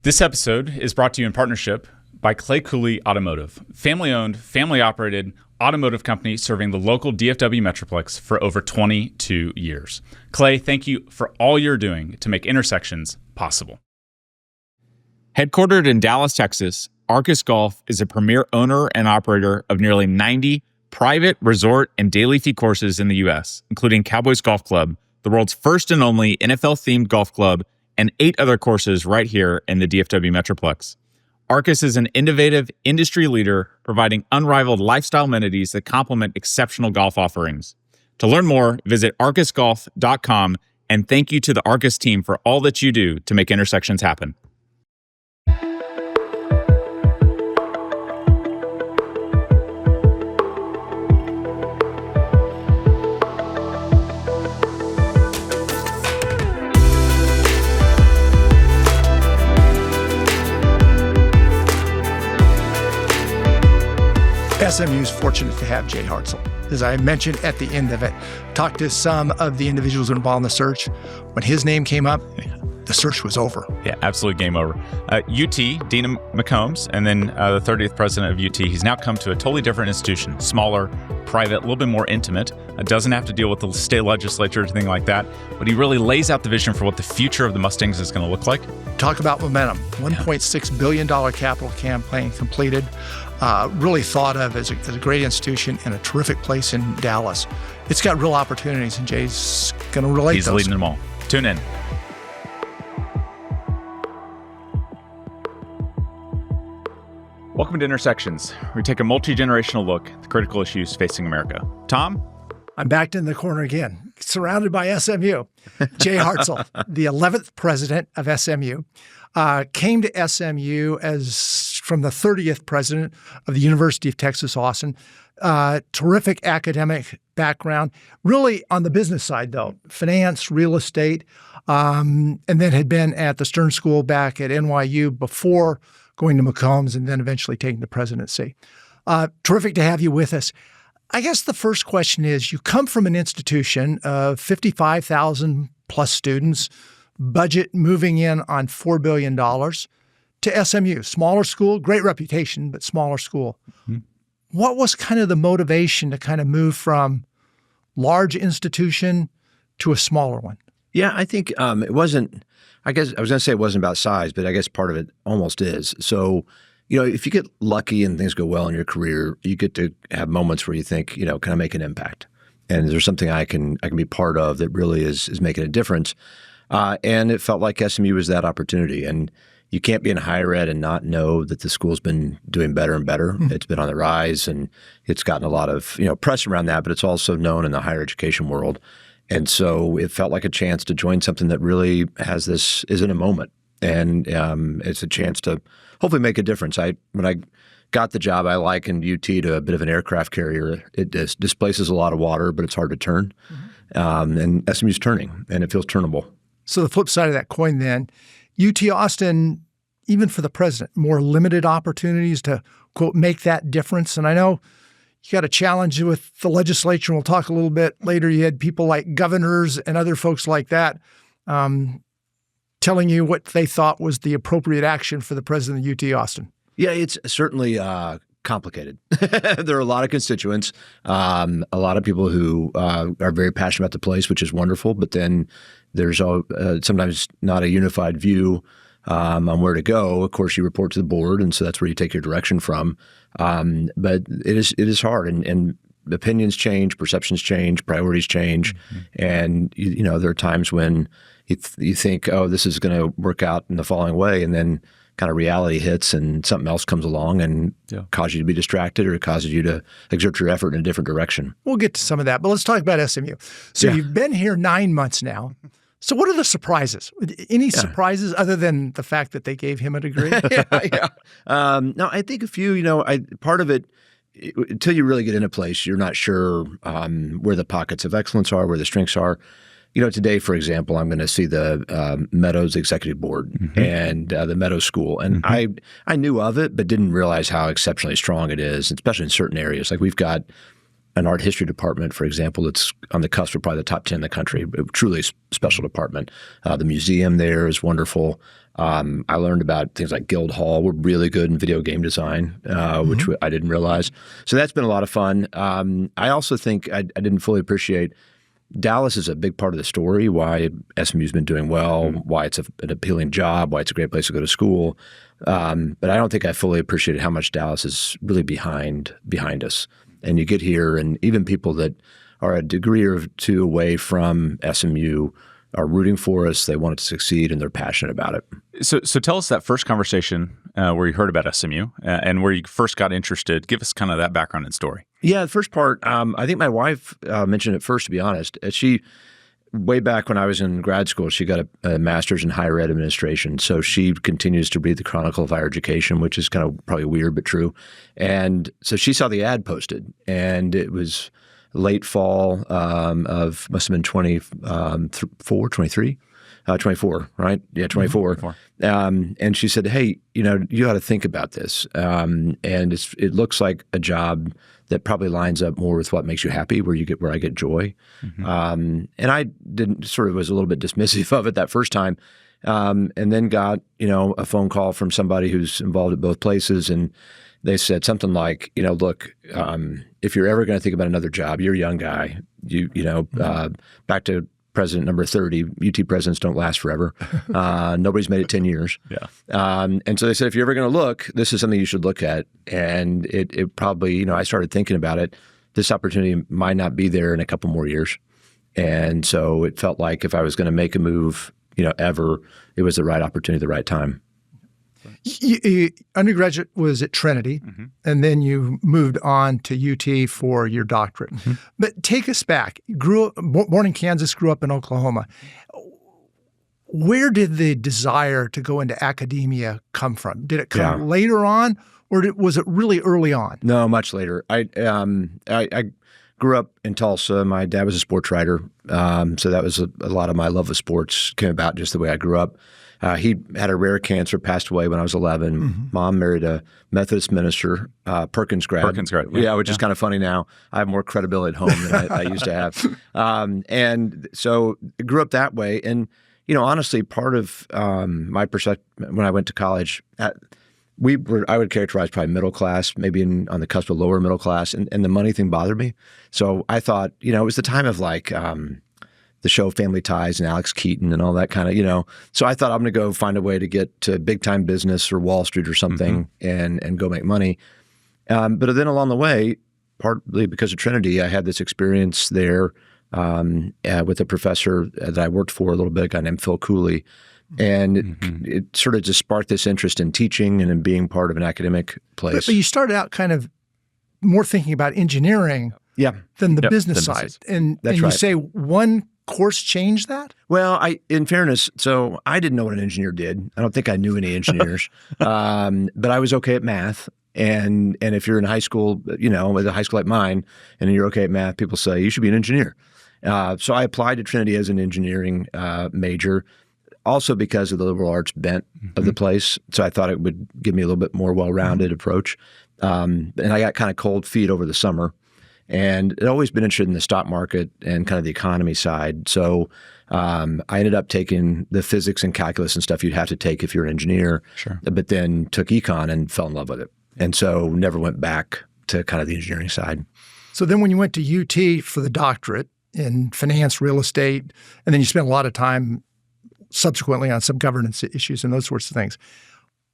This episode is brought to you in partnership by Clay Cooley Automotive, family-owned, family-operated automotive company serving the local DFW Metroplex for over 22 years. Clay, thank you for all you're doing to make intersections possible. Headquartered in Dallas, Texas, Arcus Golf is a premier owner and operator of nearly 90 private, resort, and daily fee courses in the U.S., including Cowboys Golf Club, the world's first and only NFL-themed golf club, and 8 other courses right here in the DFW Metroplex. Arcus is an innovative industry leader providing unrivaled lifestyle amenities that complement exceptional golf offerings. To learn more, visit arcusgolf.com, and thank you to the Arcus team for all that you do to make intersections happen. SMU is fortunate to have Jay Hartzell. As I mentioned at the end of it, talked to some of the individuals involved in the search. When his name came up, the search was over. Yeah, absolute game over. UT, Dean McCombs, and then the 30th president of UT. He's now come to a totally different institution, smaller, private, a little bit more intimate. Doesn't have to deal with the state legislature or anything like that, but he really lays out the vision for what the future of the Mustangs is going to look like. Talk about momentum. $1.6 billion capital campaign completed. Really thought of as a great institution and a terrific place in Dallas. It's got real opportunities, and Jay's going to relate He's those. leading them all. Tune in. Welcome to Intersections. We take a multi-generational look at the critical issues facing America. Tom? I'm backed in the corner again, surrounded by SMU. Jay Hartzell, the 11th president of SMU, came to SMU from the 30th president of the University of Texas, Austin. Terrific academic background, really on the business side, though, finance, real estate, and then had been at the Stern School back at NYU before going to McCombs and then eventually taking the presidency. Terrific to have you with us. I guess the first question is, you come from an institution of 55,000 plus students, budget moving in on $4 billion to SMU, smaller school, great reputation, but smaller school. Mm-hmm. What was kind of the motivation to kind of move from large institution to a smaller one? Yeah, I think it wasn't, I guess I was going to say it wasn't about size, but I guess part of it almost is. So, if you get lucky and things go well in your career, you get to have moments where you think, can I make an impact? And there's something I can be part of that really is making a difference. And it felt like SMU was that opportunity. And you can't be in higher ed and not know that the school's been doing better and better. Mm-hmm. It's been on the rise, and it's gotten a lot of press around that, but it's also known in the higher education world. And so it felt like a chance to join something that really is in a moment. And it's a chance to hopefully make a difference. When I got the job, I likened UT to a bit of an aircraft carrier. It displaces a lot of water, but it's hard to turn. Mm-hmm. And SMU's turning, and it feels turnable. So the flip side of that coin then, UT Austin, even for the president, more limited opportunities to, quote, make that difference. And I know you got a challenge with the legislature. We'll talk a little bit later. You had people like governors and other folks like that telling you what they thought was the appropriate action for the president of UT Austin. Yeah, it's certainly complicated. There are a lot of constituents, a lot of people who are very passionate about the place, which is wonderful. But then there's sometimes not a unified view on where to go. Of course, you report to the board, and so that's where you take your direction from. But it is hard, and opinions change, perceptions change, priorities change, mm-hmm. and there are times when you think, oh, this is going to work out in the following way, and then kind of reality hits and something else comes along and causes you to be distracted or causes you to exert your effort in a different direction. We'll get to some of that, but let's talk about SMU. So You've been here 9 months now. So what are the surprises? Any surprises other than the fact that they gave him a degree? No, I think a few, part of it, until you really get in a place, you're not sure where the pockets of excellence are, where the strengths are. Today, for example, I'm going to see the Meadows Executive Board mm-hmm. and the Meadows School. And mm-hmm. I knew of it, but didn't realize how exceptionally strong it is, especially in certain areas. Like we've got an art history department, for example, that's on the cusp of probably the top 10 in the country, truly special department. The museum there is wonderful. I learned about things like Guildhall. We're really good in video game design, which I didn't realize. So that's been a lot of fun. I also think I didn't fully appreciate Dallas is a big part of the story, why SMU's been doing well, why it's an appealing job, why it's a great place to go to school. But I don't think I fully appreciated how much Dallas is really behind us. And you get here, and even people that are a degree or two away from SMU are rooting for us. They want it to succeed, and they're passionate about it. So tell us that first conversation where you heard about SMU and where you first got interested. Give us kind of that background and story. Yeah, the first part, I think my wife mentioned it first, to be honest. She, way back when I was in grad school, she got a master's in higher ed administration. So she continues to read the Chronicle of Higher Education, which is kind of probably weird but true. And so she saw the ad posted, and it was late fall of must have been 24, right? Yeah, 24. And she said, "Hey, you ought to think about this. And it looks like a job that probably lines up more with what makes you happy, where I get joy." And I was a little bit dismissive of it that first time, and then got a phone call from somebody who's involved at both places, and they said something like, look, if you're ever going to think about another job, you're a young guy. Back to president number 30, UT presidents don't last forever. Nobody's made it 10 years. Yeah. And so they said, if you're ever going to look, this is something you should look at. And it probably, I started thinking about it. This opportunity might not be there in a couple more years. And so it felt like if I was going to make a move, ever, it was the right opportunity, the right time. Undergraduate was at Trinity, and then you moved on to UT for your doctorate. But take us back. Born in Kansas, grew up in Oklahoma. Where did the desire to go into academia come from? Did it come later on, or was it really early on? No, much later. I grew up in Tulsa. My dad was a sports writer, so that was a lot of my love of sports came about just the way I grew up. He had a rare cancer, passed away when I was 11. Mom married a Methodist minister, Perkins grad. Yeah, which is kind of funny now. I have more credibility at home than I used to have. And so I grew up that way. And, honestly, part of my perception when I went to college, I would characterize probably middle class, maybe on the cusp of lower middle class. And the money thing bothered me. So I thought, it was the time of like the show Family Ties and Alex Keaton and all that kind of, So I thought I'm going to go find a way to get to big time business or Wall Street or something and go make money. But then along the way, partly because of Trinity, I had this experience there with a professor that I worked for a little bit, a guy named Phil Cooley. And it sort of just sparked this interest in teaching and in being part of an academic place. But you started out kind of more thinking about engineering than the business side. And you say one course changed that? Well, in fairness, so I didn't know what an engineer did. I don't think I knew any engineers, but I was okay at math. And if you're in high school, with a high school like mine, and you're okay at math, people say you should be an engineer. So I applied to Trinity as an engineering major, also because of the liberal arts bent of the place. So I thought it would give me a little bit more well-rounded approach. And I got kind of cold feet over the summer. And I'd always been interested in the stock market and kind of the economy side. So I ended up taking the physics and calculus and stuff you'd have to take if you're an engineer, but then took econ and fell in love with it. And so never went back to kind of the engineering side. So then when you went to UT for the doctorate in finance, real estate, and then you spent a lot of time subsequently on some governance issues and those sorts of things,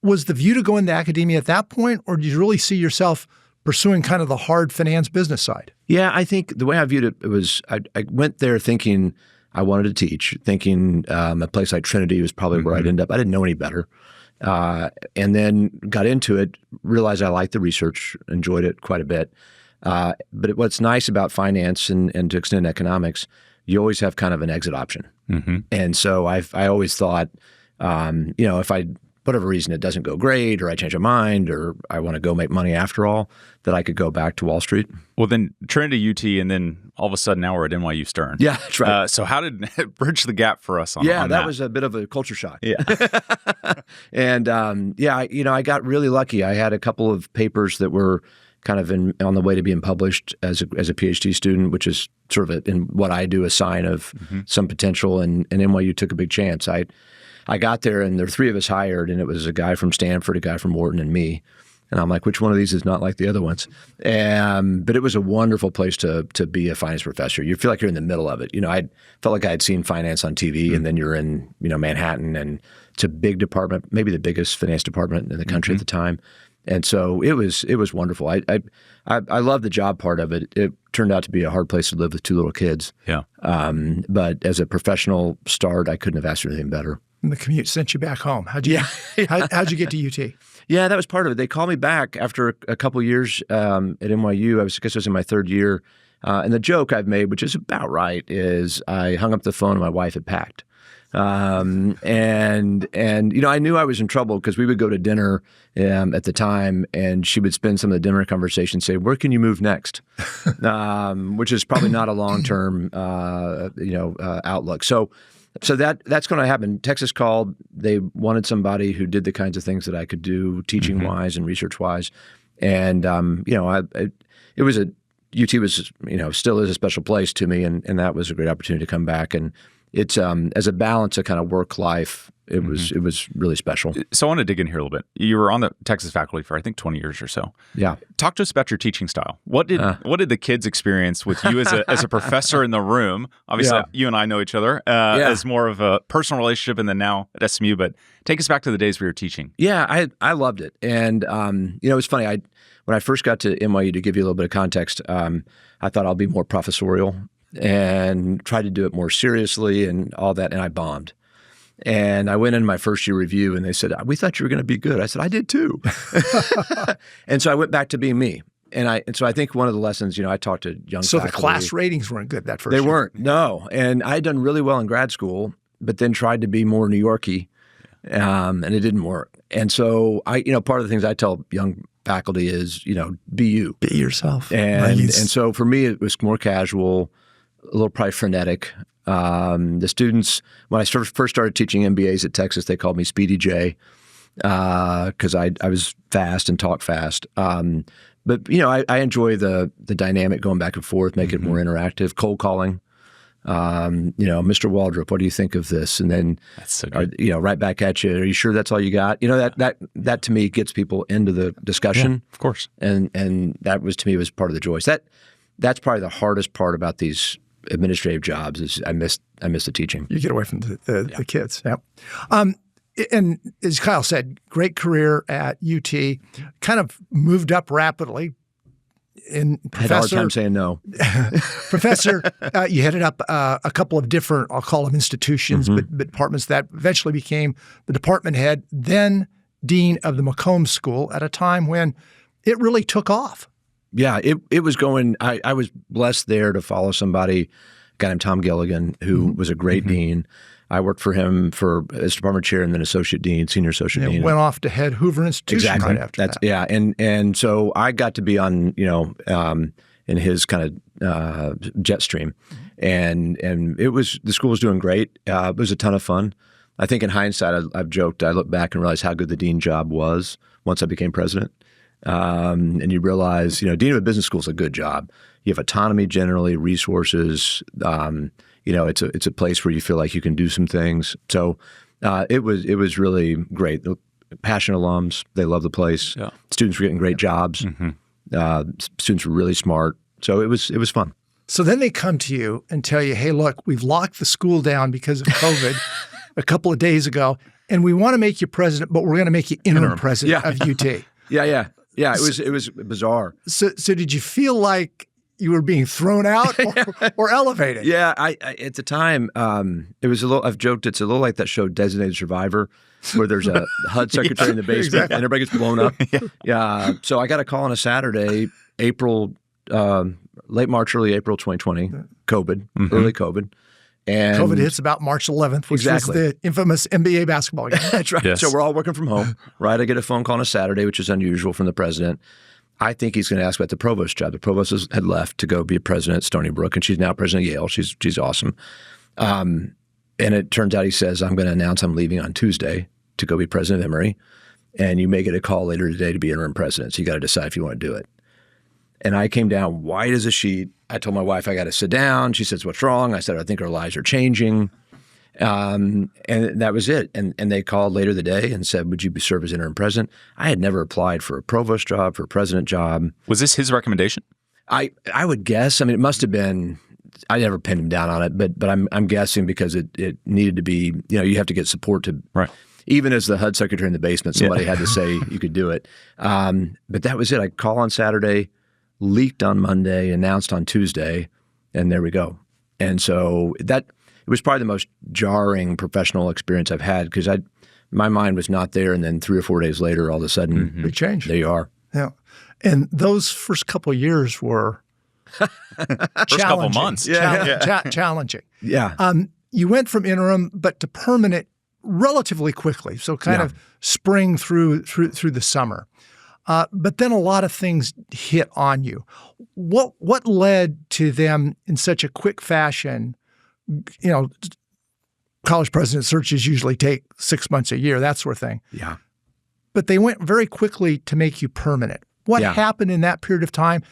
was the view to go into academia at that point, or did you really see yourself pursuing kind of the hard finance business side? Yeah, I think the way I viewed it was I went there thinking I wanted to teach, thinking a place like Trinity was probably where I'd end up. I didn't know any better. And then got into it, realized I liked the research, enjoyed it quite a bit. But what's nice about finance and to extend economics, you always have kind of an exit option. And so I always thought, if whatever reason it doesn't go great, or I change my mind, or I want to go make money after all, that I could go back to Wall Street. Well, then Trinity, UT, and then all of a sudden now we're at NYU Stern. Yeah, that's right. So how did it bridge the gap for us on that? That was a bit of a culture shock. Yeah. And I got really lucky. I had a couple of papers that were kind of on the way to being published as a PhD student, which is sort of in what I do, a sign of some potential, and NYU took a big chance. I got there, and there were 3 of us hired, and it was a guy from Stanford, a guy from Wharton, and me. And I'm like, which one of these is not like the other ones? But it was a wonderful place to be a finance professor. You feel like you're in the middle of it. I felt like I had seen finance on TV, and then you're in Manhattan, and it's a big department, maybe the biggest finance department in the country at the time. And so it was wonderful. I love the job part of it. It turned out to be a hard place to live with 2 little kids. Yeah. But as a professional start, I couldn't have asked for anything better. And the commute sent you back home. How'd you get to UT? Yeah, that was part of it. They called me back after a couple of years at NYU. I guess it was in my 3rd year. And the joke I've made, which is about right, is I hung up the phone and my wife had packed. And I knew I was in trouble because we would go to dinner at the time, and she would spend some of the dinner conversation say, "Where can you move next?" Which is probably not a long-term, outlook. So that's going to happen. Texas called. They wanted somebody who did the kinds of things that I could do, teaching-wise and research-wise. And it was UT was still is a special place to me, and that was a great opportunity to come back. And it's as a balance of kind of work life, it was really special. So I want to dig in here a little bit. You were on the Texas faculty for I think 20 years or so. Yeah. Talk to us about your teaching style. What did the kids experience with you as a professor in the room? Obviously, you and I know each other as more of a personal relationship, and then now at SMU. But take us back to the days we were teaching. Yeah, I loved it, and it was funny. When I first got to NYU, to give you a little bit of context, I thought I'll be more professorial and try to do it more seriously and all that, and I bombed. And I went in my first year review, and they said, "We thought you were going to be good." I said, "I did too." And so I went back to being me. And so I think one of the lessons, I talked to young So faculty. the class ratings weren't good that first year. They weren't, no. And I had done really well in grad school, but then tried to be more New York-y, and it didn't work. And so part of the things I tell young faculty is, be you. Be yourself. And so for me, it was more casual, a little probably frenetic. The students, when I first started teaching MBAs at Texas, they called me Speedy J because I was fast and talk fast. But I enjoy the dynamic going back and forth, make it more interactive. Cold calling, Mr. Waldrop, what do you think of this? And then, that's so good. Right back at you. Are you sure that's all you got? That to me gets people into the discussion. Yeah, of course. And that was to me was part of the joy. So that's probably the hardest part about these administrative jobs is I miss the teaching. You get away from the kids. Yeah. And as Kyle said, great career at UT, kind of moved up rapidly. I had a hard time saying no. Professor, you headed up a couple of different, I'll call them institutions, but departments that eventually became the department head, then dean of the Macomb School at a time when it really took off. Yeah, it was going. I was blessed there to follow somebody, a guy named Tom Gilligan, who was a great dean. I worked for him as department chair and then associate dean, senior associate dean. Went off to head Hoover Institution exactly. right after that. Yeah, and so I got to be on in his kind of jet stream, and the school was doing great. It was a ton of fun. I think in hindsight, I've joked. I look back and realize how good the dean job was once I became president. And you realize, dean of a business school is a good job. You have autonomy generally, resources. It's a place where you feel like you can do some things. So it was really great. Passionate alums, they love the place. Yeah. Students were getting great jobs. Students were really smart. So it was fun. So then they come to you and tell you, "Hey, look, we've locked the school down because of COVID a couple of days ago, and we want to make you president, but we're going to make you interim president of UT." Yeah. It was bizarre. So did you feel like you were being thrown out or elevated? Yeah, I at the time it was a little. I've joked it's a little like that show Designated Survivor, where there's a HUD secretary in the basement and everybody gets blown up. Yeah. So I got a call on a Saturday, late March, early April 2020, COVID, early COVID. And COVID hits about March 11th, which was the infamous NBA basketball game. That's right. Yes. So we're all working from home, right? I get a phone call on a Saturday, which is unusual from the president. I think he's going to ask about the provost job. The provost had left to go be a president at Stony Brook, and she's now president of Yale. She's awesome. And it turns out he says, "I'm going to announce I'm leaving on Tuesday to go be president of Emory, and you may get a call later today to be interim president. So you got to decide if you want to do it." And I came down white as a sheet. I told my wife I got to sit down. She says, "What's wrong?" I said, "I think our lives are changing." And that was it. And they called later the day and said, would you serve as interim president? I had never applied for a provost job, for a president job. Was this his recommendation? I would guess. I mean, it must have been. I never pinned him down on it, but I'm guessing because it needed to be. You have to get support to. Right. Even as the HUD secretary in the basement, somebody had to say you could do it. But that was it. I call on Saturday, leaked on Monday, announced on Tuesday, and there we go. And so it was probably the most jarring professional experience I've had because my mind was not there, and then 3 or 4 days later, all of a sudden, big change. There you are. Yeah, and those first couple of years were first couple months, challenging. Yeah. You went from interim, but to permanent relatively quickly. So kind of spring through the summer. But then a lot of things hit on you. What led to them in such a quick fashion? College president searches usually take 6 months, a year, that sort of thing. Yeah. But they went very quickly to make you permanent. What happened in that period of time?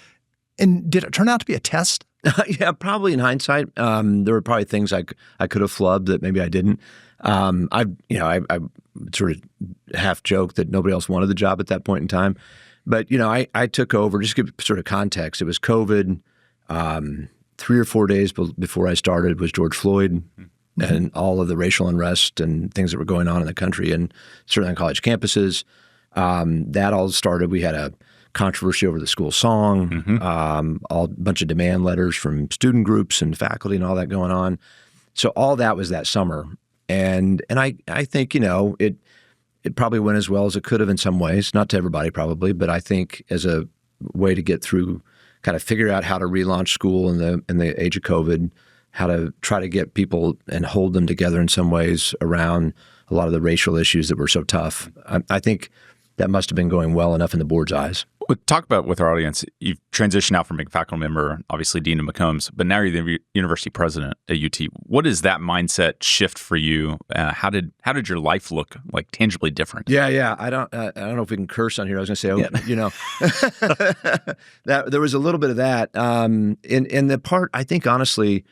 And did it turn out to be a test? Yeah, probably in hindsight. There were probably things I could have flubbed that maybe I didn't. I sort of half joked that nobody else wanted the job at that point in time. But, I took over, just to give sort of context. It was COVID. 3 or 4 days before I started was George Floyd and all of the racial unrest and things that were going on in the country and certainly on college campuses. That all started. We had a controversy over the school song, a bunch of demand letters from student groups and faculty and all that going on. So all that was that summer. And I think, it probably went as well as it could have in some ways, not to everybody probably, but I think as a way to get through, kind of figure out how to relaunch school in the age of COVID, how to try to get people and hold them together in some ways around a lot of the racial issues that were so tough. I think that must have been going well enough in the board's eyes. Well, talk about with our audience, you've transitioned out from being a faculty member, obviously Dean of McCombs, but now you're the university president at UT. What is that mindset shift for you? How did your life look like tangibly different? Yeah. I don't know if we can curse on here. I was going to say, that there was a little bit of that. In the part, I think honestly,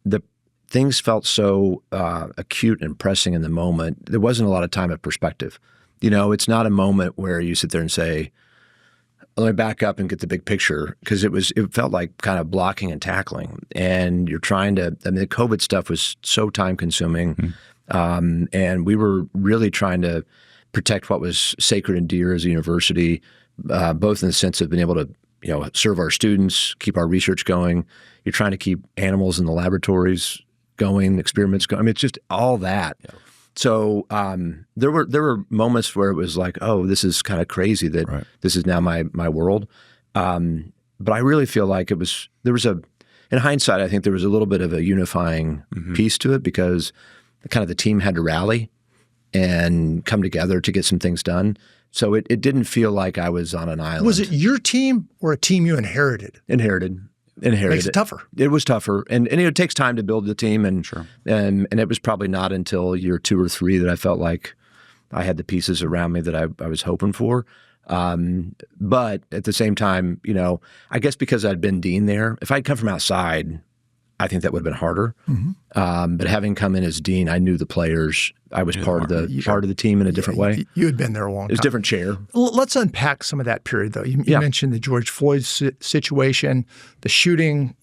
the things felt so acute and pressing in the moment. There wasn't a lot of time of perspective. It's not a moment where you sit there and say, let me back up and get the big picture, because it felt like kind of blocking and tackling. And you're trying to, the COVID stuff was so time consuming. And we were really trying to protect what was sacred and dear as a university, both in the sense of being able to, serve our students, keep our research going. You're trying to keep animals in the laboratories going, experiments going. I mean, it's just all that. Yeah. So there were moments where it was like, oh, this is kind of crazy that this is now my world. But I really feel like in hindsight, I think there was a little bit of a unifying piece to it, because kind of the team had to rally and come together to get some things done. So it didn't feel like I was on an island. Was it your team or a team you inherited? Inherited. Makes it tougher. It was tougher, and it takes time to build the team, and sure. and it was probably not until year 2 or 3 that I felt like I had the pieces around me that I was hoping for. But at the same time, I guess because I'd been dean there, if I'd come from outside, I think that would have been harder. But having come in as dean, I knew the players. I was part of the team in a different way. You had been there a long time. It was a different chair. Let's unpack some of that period, though. You mentioned the George Floyd situation, the shooting,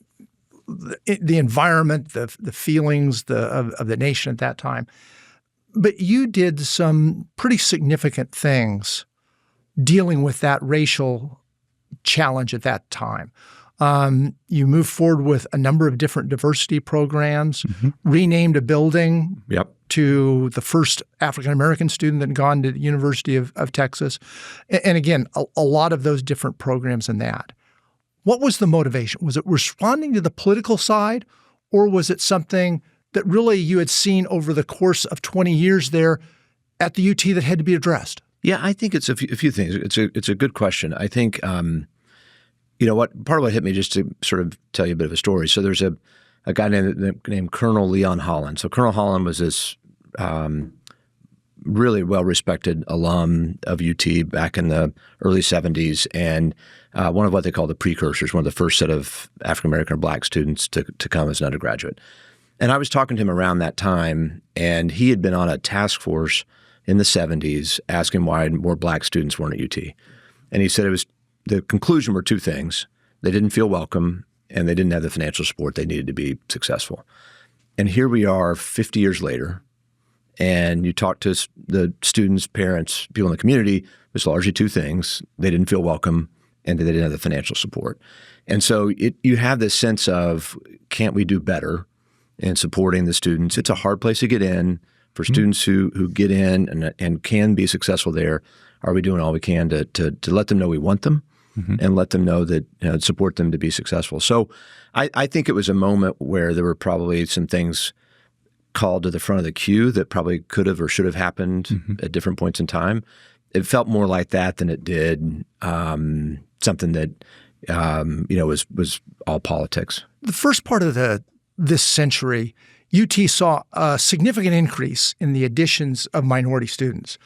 the environment, the feelings of the nation at that time. But you did some pretty significant things dealing with that racial challenge at that time. You moved forward with a number of different diversity programs, renamed a building to the first African-American student that had gone to the University of Texas. And again, a lot of those different programs in that. What was the motivation? Was it responding to the political side, or was it something that really you had seen over the course of 20 years there at the UT that had to be addressed? Yeah, I think it's a few things. It's a good question. I think part of what hit me, just to sort of tell you a bit of a story. So there's a guy named Colonel Leon Holland. So Colonel Holland was this really well-respected alum of UT back in the early 70s, and one of what they call the precursors, one of the first set of African-American or Black students to come as an undergraduate. And I was talking to him around that time, and he had been on a task force in the 70s asking why more black students weren't at UT. And he said the conclusion were two things. They didn't feel welcome, and they didn't have the financial support they needed to be successful. And here we are 50 years later, and you talk to the students, parents, people in the community, it's largely two things. They didn't feel welcome, and they didn't have the financial support. And so you have this sense of, can't we do better in supporting the students? It's a hard place to get in. For students who get in and can be successful there, are we doing all we can to let them know we want them and let them know that, support them to be successful? So I think it was a moment where there were probably some things called to the front of the queue that probably could have or should have happened at different points in time. It felt more like that than it did something that was all politics. The first part of this century, UT saw a significant increase in the additions of minority students.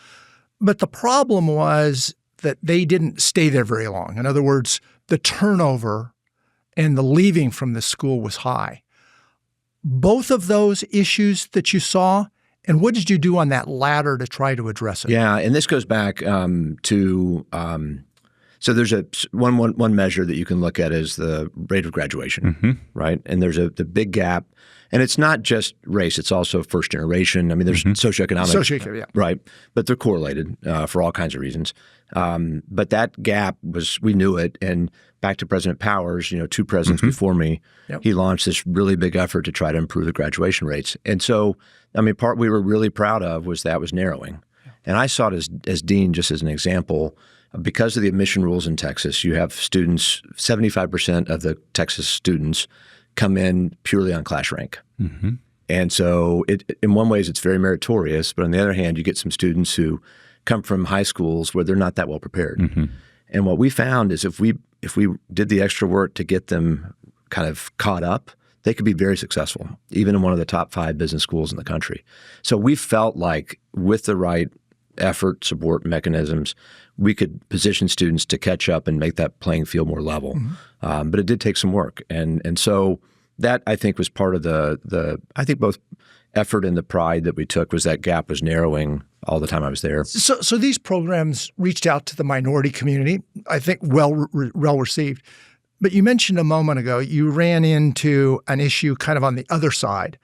But the problem was that they didn't stay there very long. In other words, the turnover and the leaving from the school was high. Both of those issues that you saw, and what did you do on that ladder to try to address it? Yeah, and this goes back to so there's one measure that you can look at is the rate of graduation, right? And there's the big gap. And it's not just race; it's also first generation. I mean, there's socioeconomic, yeah, right? But they're correlated for all kinds of reasons. But that gap we knew it. And back to President Powers, two presidents before me, he launched this really big effort to try to improve the graduation rates. And so, I mean, part we were really proud of was narrowing. Yeah. And I saw it as dean, just as an example. Because of the admission rules in Texas, you have students, 75% of the Texas students come in purely on class rank. And so in one ways it's very meritorious, but on the other hand, you get some students who come from high schools where they're not that well prepared. And what we found is if we did the extra work to get them kind of caught up, they could be very successful, even in one of the top 5 business schools in the country. So we felt like with the right effort, support mechanisms, we could position students to catch up and make that playing field more level. But it did take some work. And so that, I think, was part of the I think both effort and the pride that we took was that gap was narrowing all the time I was there. So these programs reached out to the minority community, I think well received. But you mentioned a moment ago, you ran into an issue kind of on the other side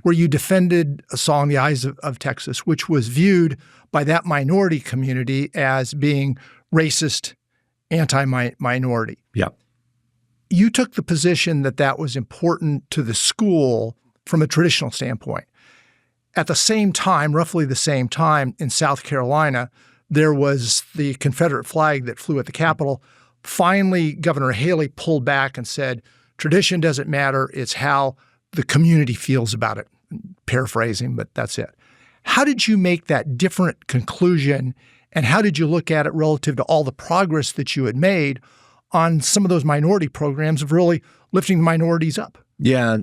where you defended a song, The Eyes of Texas, which was viewed by that minority community as being racist, anti-minority. Yeah. You took the position that was important to the school from a traditional standpoint. At the same time, roughly the same time, in South Carolina, there was the Confederate flag that flew at the Capitol. Finally, Governor Haley pulled back and said, tradition doesn't matter, it's how the community feels about it. Paraphrasing, but that's it. How did you make that different conclusion, and how did you look at it relative to all the progress that you had made on some of those minority programs of really lifting minorities up? Yeah,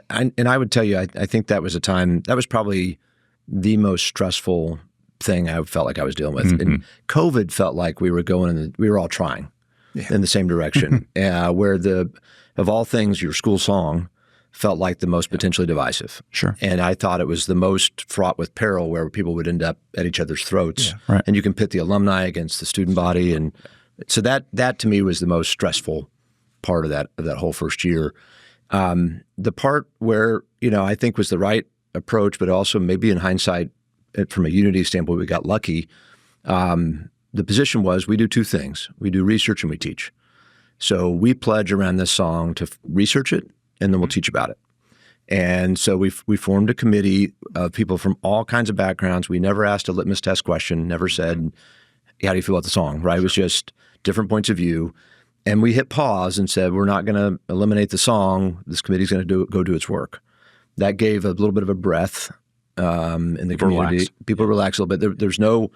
and I would tell you, I think that was a time, that was probably the most stressful thing I felt like I was dealing with. And COVID felt like we were we were all trying in the same direction, where of all things, your school song felt like the most potentially divisive. Sure. And I thought it was the most fraught with peril, where people would end up at each other's throats. Yeah, right. And you can pit the alumni against the student body. And so that to me was the most stressful part of that whole first year. The part where, I think was the right approach, but also maybe in hindsight, from a unity standpoint, we got lucky. The position was we do two things. We do research and we teach. So we pledge around this song to research it, and then we'll teach about it. And so we formed a committee of people from all kinds of backgrounds. We never asked a litmus test question, never said, how do you feel about the song, right? It was just different points of view. And we hit pause and said, we're not going to eliminate the song. This committee's going to go do its work. That gave a little bit of a breath in the community. Relax. People relaxed a little bit. There's no,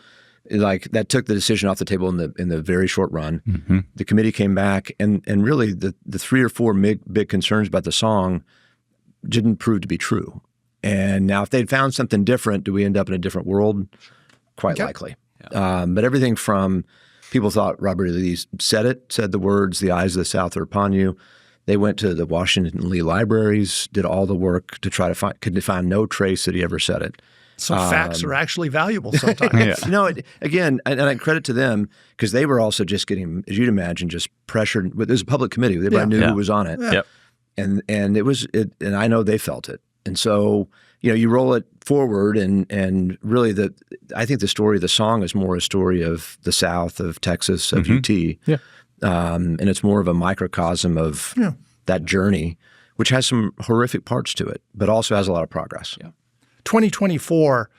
that took the decision off the table in the very short run. The committee came back, and really the 3 or 4 big concerns about the song didn't prove to be true. And now if they'd found something different, do we end up in a different world? Quite likely. Yeah. But everything from people thought Robert E. Lee said the words, the eyes of the South are upon you. They went to the Washington Lee libraries, did all the work to try to find no trace that he ever said it. So facts are actually valuable sometimes. Again, and I credit to them because they were also just getting, as you'd imagine, just pressured. There's a public committee. Everybody knew who was on it. Yep. And and I know they felt it. And so, you roll it forward and really I think the story of the song is more a story of the South, of Texas, of UT. Yeah. And it's more of a microcosm of that journey, which has some horrific parts to it, but also has a lot of progress. Yeah. 2024,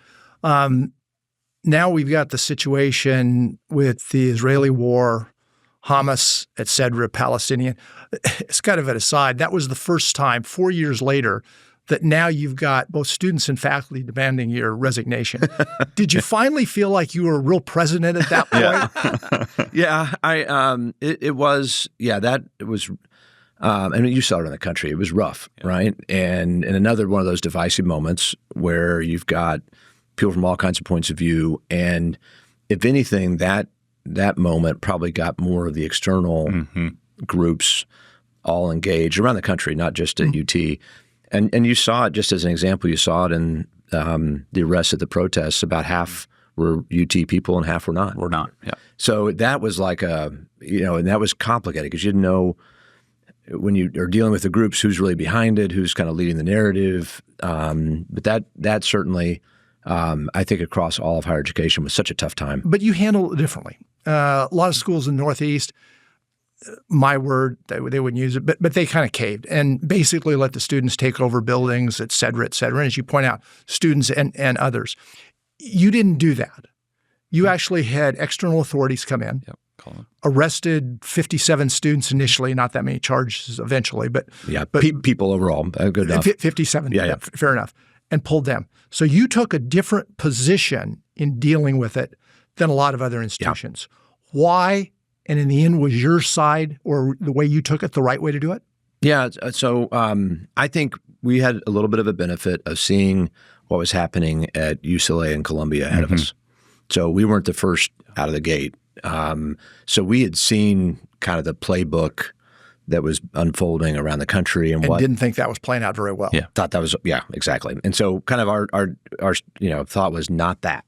now we've got the situation with the Israeli war, Hamas, et cetera, Palestinian. It's kind of an aside. That was the first time, 4 years later, that now you've got both students and faculty demanding your resignation. Did you finally feel like you were a real president at that point? I mean, you saw it in the country. It was rough, right? And another one of those divisive moments where you've got people from all kinds of points of view. And if anything, that moment probably got more of the external groups all engaged around the country, not just at UT. And you saw it, just as an example, you saw it in the arrests at the protests. About half were UT people and half were not. We're not, yeah. So that was like and that was complicated because you didn't know when you are dealing with the groups who's really behind it, who's kind of leading the narrative. But that certainly, I think across all of higher education was such a tough time. But you handle it differently. A lot of schools in the Northeast, my word, they wouldn't use it, but they kind of caved and basically let the students take over buildings, et cetera, et cetera. And as you point out, students and others. You didn't do that. You actually had external authorities come in, arrested 57 students initially, not that many charges eventually, but people overall, good enough. 57, fair enough, and pulled them. So you took a different position in dealing with it than a lot of other institutions. Why? And in the end, was your side or the way you took it the right way to do it? Yeah. So I think we had a little bit of a benefit of seeing what was happening at UCLA and Columbia ahead of us. So we weren't the first out of the gate. So we had seen kind of the playbook that was unfolding around the country and didn't think that was playing out very well. Yeah. Thought that was, exactly. And so kind of our thought was not that.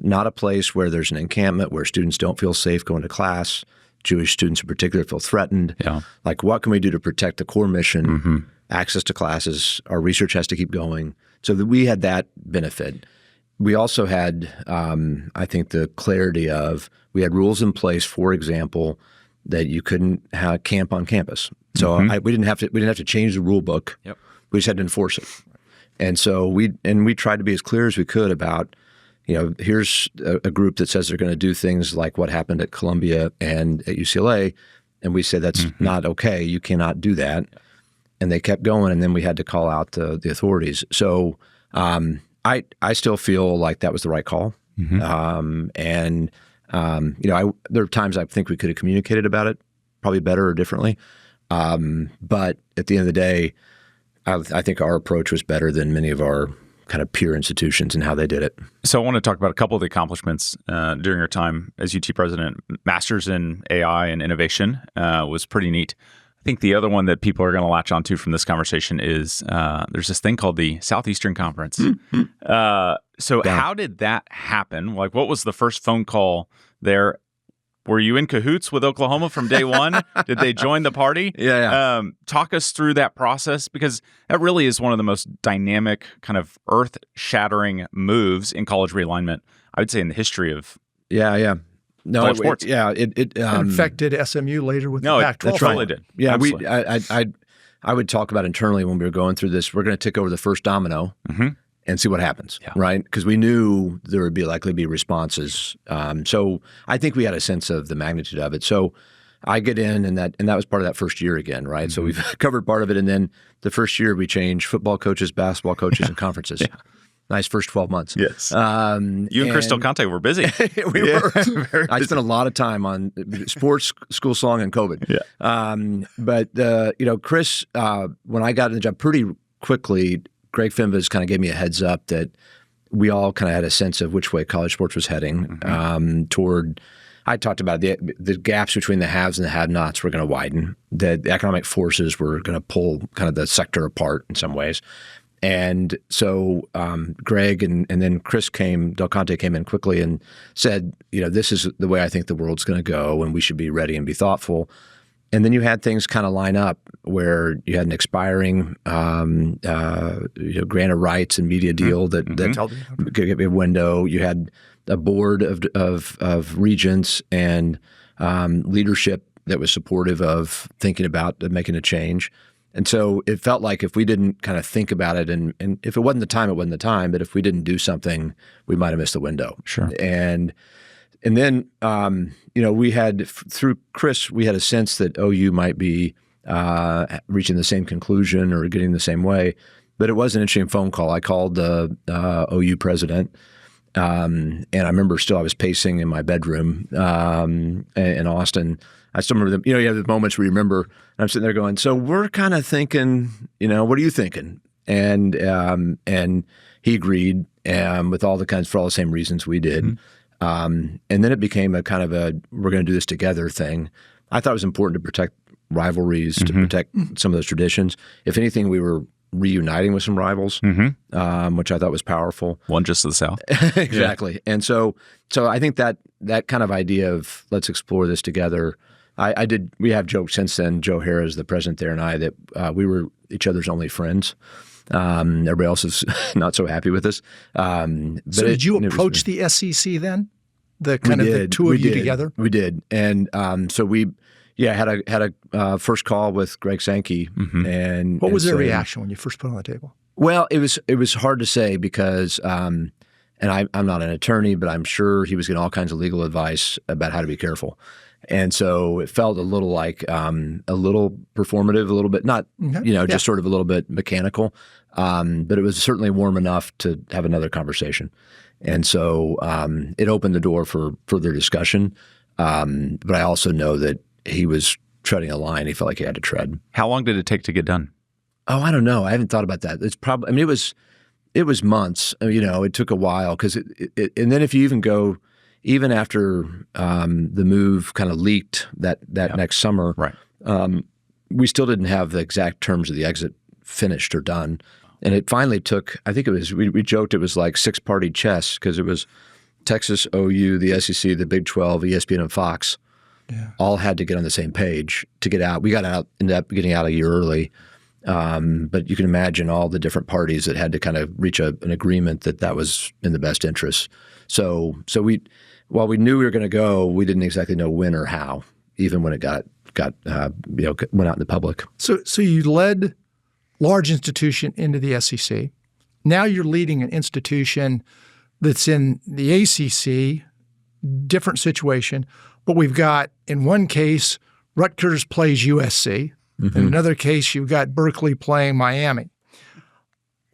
Not a place where there's an encampment where students don't feel safe going to class. Jewish students in particular feel threatened. Yeah. Like, what can we do to protect the core mission, access to classes? Our research has to keep going. So that we had that benefit. We also had, I think, the clarity of we had rules in place, for example, that you couldn't have camp on campus. So we didn't have to change the rule book. Yep. We just had to enforce it. And so we tried to be as clear as we could about, here's a group that says they're going to do things like what happened at Columbia and at UCLA, and we said that's not okay. You cannot do that. And they kept going, and then we had to call out the authorities. So I still feel like that was the right call. There are times I think we could have communicated about it probably better or differently. But at the end of the day, I think our approach was better than many of our kind of peer institutions and how they did it. So I want to talk about a couple of the accomplishments during your time as UT president. Masters in AI and innovation was pretty neat. I think the other one that people are going to latch onto from this conversation is there's this thing called the Southeastern Conference. How did that happen? Like, what was the first phone call there? Were you in cahoots with Oklahoma from day one? Did they join the party? Yeah. Talk us through that process, because that really is one of the most dynamic, kind of earth-shattering moves in college realignment, I would say, in the history of college sports. It infected SMU later with the Pac-12. That's right. It did. Yeah, I would talk about internally when we were going through this. We're going to tick over the first domino and see what happens, right? Because we knew there would likely be responses. So I think we had a sense of the magnitude of it. So I get in, and that was part of that first year again, right? So we've covered part of it, and then the first year we changed football coaches, basketball coaches, and conferences. Yeah. Nice first 12 months. Yes. You and Chris Del Conte were busy. We were. I spent a lot of time on sports, school song, and COVID. Yeah. But Chris, when I got in the job pretty quickly, Greg Finvas kind of gave me a heads up that we all kind of had a sense of which way college sports was heading toward I talked about the gaps between the haves and the have-nots were going to widen. The economic forces were going to pull kind of the sector apart in some ways. And so Greg and then Del Conte came in quickly and said, this is the way I think the world's going to go, and we should be ready and be thoughtful. And then you had things kind of line up where you had an expiring grant of rights and media deal that gave a window. You had a board of regents and leadership that was supportive of thinking about making a change. And so it felt like if we didn't kind of think about it, and if it wasn't the time, it wasn't the time. But if we didn't do something, we might have missed the window. Sure. And then we had through Chris, we had a sense that OU might be reaching the same conclusion or getting the same way. But it was an interesting phone call. I called the OU president. And I remember I was pacing in my bedroom in Austin. I still remember you have the moments where you remember, and I'm sitting there going, so we're kind of thinking, what are you thinking? And he agreed with all the same reasons we did. Mm-hmm. And then it became a kind of we're going to do this together thing. I thought it was important to protect rivalries, to protect some of those traditions. If anything, we were reuniting with some rivals, which I thought was powerful. One just to the south. Exactly. Yeah. And so I think that kind of idea of let's explore this together. We have joked since then, Joe Harris, the president there, and I, that we were each other's only friends. Everybody else is not so happy with us. So did you approach the SEC then? The two of you together? We did. And so we had a first call with Greg Sankey. Mm-hmm. And what was their reaction when you first put it on the table? Well, it was hard to say because, and I'm not an attorney, but I'm sure he was getting all kinds of legal advice about how to be careful. And so it felt a little like a little performative, a little bit not, just sort of a little bit mechanical. But it was certainly warm enough to have another conversation. And so it opened the door for further discussion. But I also know that he was treading a line he felt like he had to tread. How long did it take to get done? Oh, I don't know. I haven't thought about that. It's probably, it was months. It took a while because and then if you even go, even after the move kind of leaked that next summer, right. We still didn't have the exact terms of the exit finished or done. And it finally took, I think it was, we joked it was like 6-party chess because it was Texas, OU, the SEC, the Big 12, ESPN, and Fox. Yeah. All had to get on the same page to get out. We ended up getting out a year early. But you can imagine all the different parties that had to kind of reach an agreement that was in the best interest. So while we knew we were going to go, we didn't exactly know when or how, even when it went out in the public. So you led large institution into the SEC. Now you're leading an institution that's in the ACC, different situation. But we've got, in one case, Rutgers plays USC. Mm-hmm. In another case, you've got Berkeley playing Miami.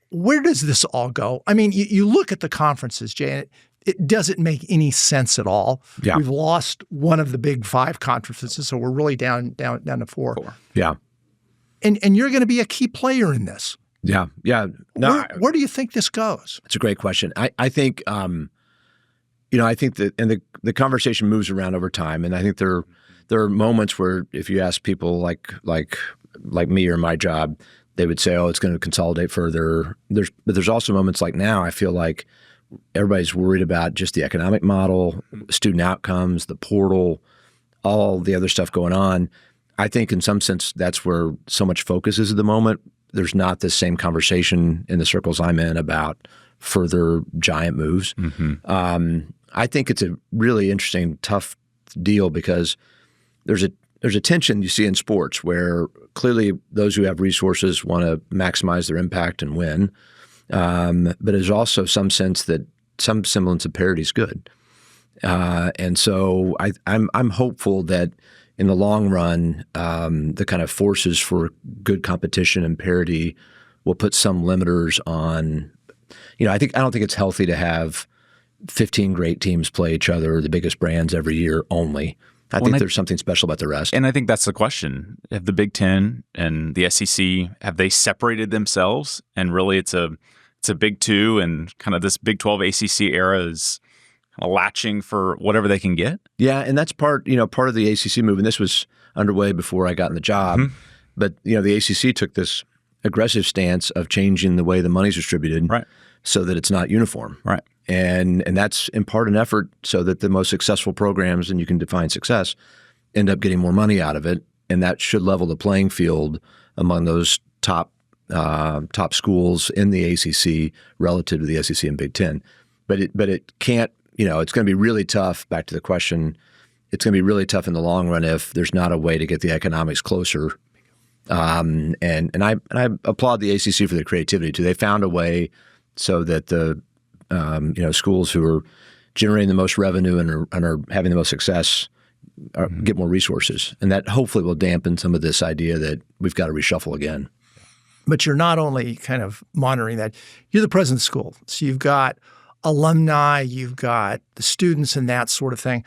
Where does this all go? I mean, you look at the conferences, Jay, and it doesn't make any sense at all. Yeah. We've lost one of the big 5 conferences, so we're really down to 4. Yeah. And you're going to be a key player in this. Yeah. Yeah. No, where do you think this goes? It's a great question. I think I think that, and the conversation moves around over time, and I think there are moments where if you ask people like me or my job, they would say, "Oh, it's going to consolidate further." But there's also moments like now. I feel like everybody's worried about just the economic model, student outcomes, the portal, all the other stuff going on. I think in some sense that's where so much focus is at the moment. There's not the same conversation in the circles I'm in about further giant moves. Mm-hmm. I think it's a really interesting, tough deal because there's a tension you see in sports where clearly those who have resources want to maximize their impact and win. But there's also some sense that some semblance of parity is good. And so I'm hopeful that in the long run, the kind of forces for good competition and parity will put some limiters on. I don't think it's healthy to have 15 great teams play each other, the biggest brands every year only. I think there's something special about the rest. And I think that's the question. Have the Big Ten and the SEC, have they separated themselves? And really it's a Big Two, and kind of this Big 12 ACC era is latching for whatever they can get? Yeah, and that's part of the ACC move, and this was underway before I got in the job. But the ACC took this aggressive stance of changing the way the money's distributed, Right. so that it's not uniform. Right. And that's in part an effort so that the most successful programs, and you can define success, end up getting more money out of it, and that should level the playing field among those top schools in the ACC relative to the SEC and Big Ten. But it can't. It's going to be really tough. Back to the question, it's going to be really tough in the long run if there's not a way to get the economics closer. And I applaud the ACC for their creativity too. They found a way so that the schools who are generating the most revenue and are having the most success get more resources, and that hopefully will dampen some of this idea that we've got to reshuffle again. But you're not only kind of monitoring that, you're the president of the school. So you've got alumni, you've got the students and that sort of thing.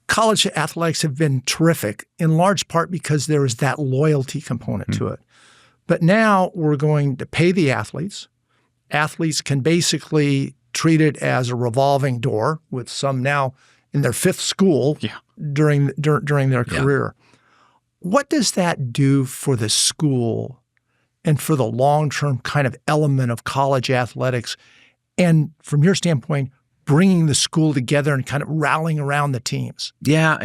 College athletics have been terrific, in large part because there is that loyalty component to it. But now we're going to pay the athletes. Athletes can basically treat it as a revolving door, with some now in their fifth school during their career. What does that do for the school and for the long-term kind of element of college athletics? And from your standpoint, bringing the school together and kind of rallying around the teams? Yeah,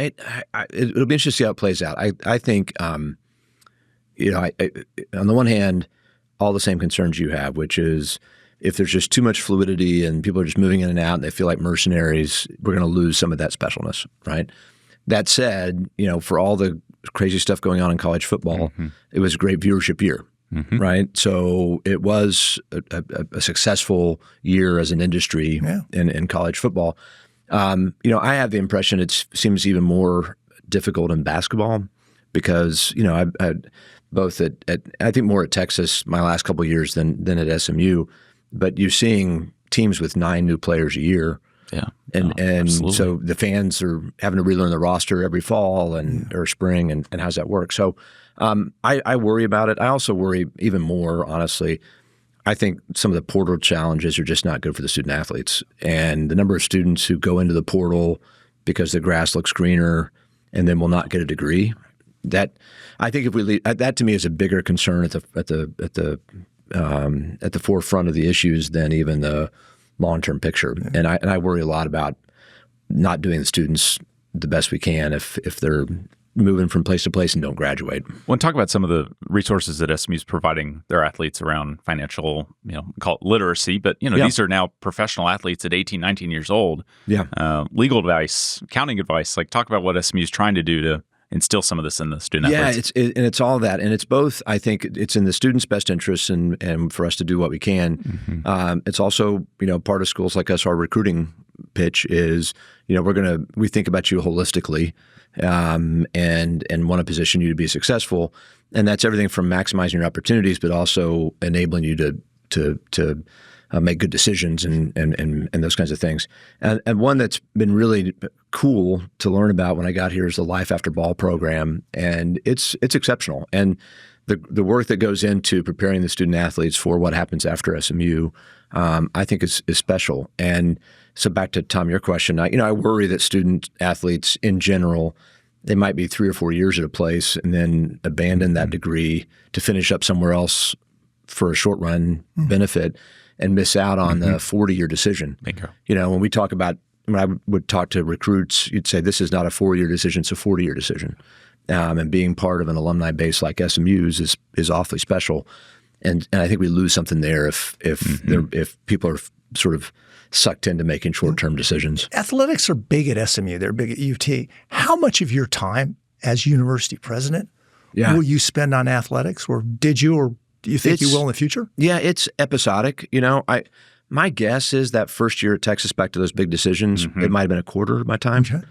it'll be interesting to see how it plays out. I think, on the one hand, all the same concerns you have, which is if there's just too much fluidity and people are just moving in and out and they feel like mercenaries, we're going to lose some of that specialness, right? That said, for all the crazy stuff going on in college football, it was a great viewership year. Right. So it was a successful year as an industry in college football. I have the impression it seems even more difficult in basketball because, I both I think more at Texas my last couple of years than at SMU, but you're seeing teams with 9 new players a year. Yeah. And so the fans are having to relearn the roster every fall or spring, and how's that work? So I worry about it. I also worry even more, honestly. I think some of the portal challenges are just not good for the student athletes. And the number of students who go into the portal because the grass looks greener and then will not get a degree, that I think if we leave, that to me is a bigger concern at the forefront of the issues than even the long-term picture. And I worry a lot about not doing the students the best we can if they're moving from place to place and don't graduate. Well, talk about some of the resources that SMU is providing their athletes around financial, call it literacy, but these are now professional athletes at 18, 19 years old. Yeah. Legal advice, accounting advice, talk about what SMU is trying to do to instill some of this in the student athletes. It's all that. And it's both, I think it's in the students' best interest and for us to do what we can. It's also, part of schools like us, our recruiting pitch is, we think about you holistically and want to position you to be successful. And that's everything from maximizing your opportunities, but also enabling you to make good decisions and those kinds of things. And one that's been really cool to learn about when I got here is the Life After Ball program, and it's exceptional. And the work that goes into preparing the student athletes for what happens after SMU, I think is special. And so back to Tom, your question, I worry that student athletes in general, they might be 3 or 4 years at a place and then abandon that degree to finish up somewhere else for a short run benefit and miss out on the 40-year decision. Bingo. When I would talk to recruits, you'd say this is not a 4-year decision, it's a 40-year decision. And being part of an alumni base like SMU's is awfully special. And I think we lose something there if people are sort of sucked into making short-term decisions. Athletics are big at SMU. They're big at UT. How much of your time as university president will you spend on athletics, or did you, or do you think you will in the future? Yeah, it's episodic. My guess is that first year at Texas, back to those big decisions, it might have been a quarter of my time. Okay.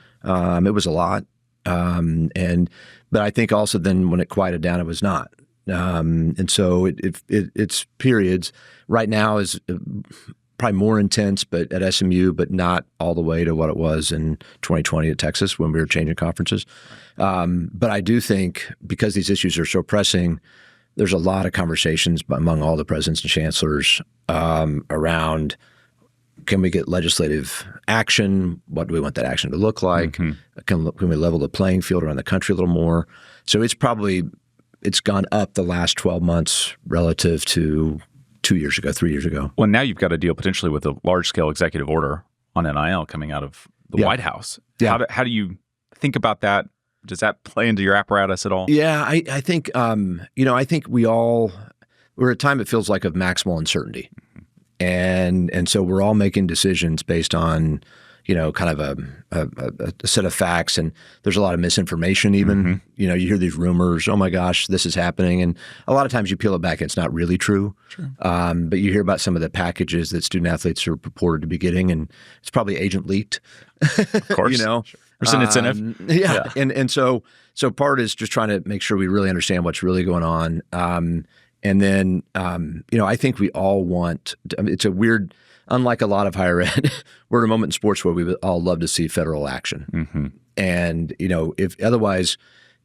It was a lot. But I think also then when it quieted down, it was not. And so it's periods. Right now is probably more intense, but at SMU, but not all the way to what it was in 2020 at Texas when we were changing conferences. But I do think because these issues are so pressing, there's a lot of conversations among all the presidents and chancellors around can we get legislative action? What do we want that action to look like? Can we level the playing field around the country a little more? So it's gone up the last 12 months relative to 2 years ago, 3 years ago. Well, now you've got to deal potentially with a large-scale executive order on NIL coming out of the White House. Yeah. How do you think about that? Does that play into your apparatus at all? Yeah, I think I think we're at a time it feels like of maximal uncertainty, and so we're all making decisions based on kind of a set of facts, and there's a lot of misinformation even. You hear these rumors, oh my gosh, this is happening, and a lot of times you peel it back and it's not really true. Sure. But you hear about some of the packages that student athletes are purported to be getting, and it's probably agent leaked. Of course. Sure. There's an incentive. Yeah. And so part is just trying to make sure we really understand what's really going on. And then, I think we all want, it's a weird, unlike a lot of higher ed, we're at a moment in sports where we would all love to see federal action. And, if otherwise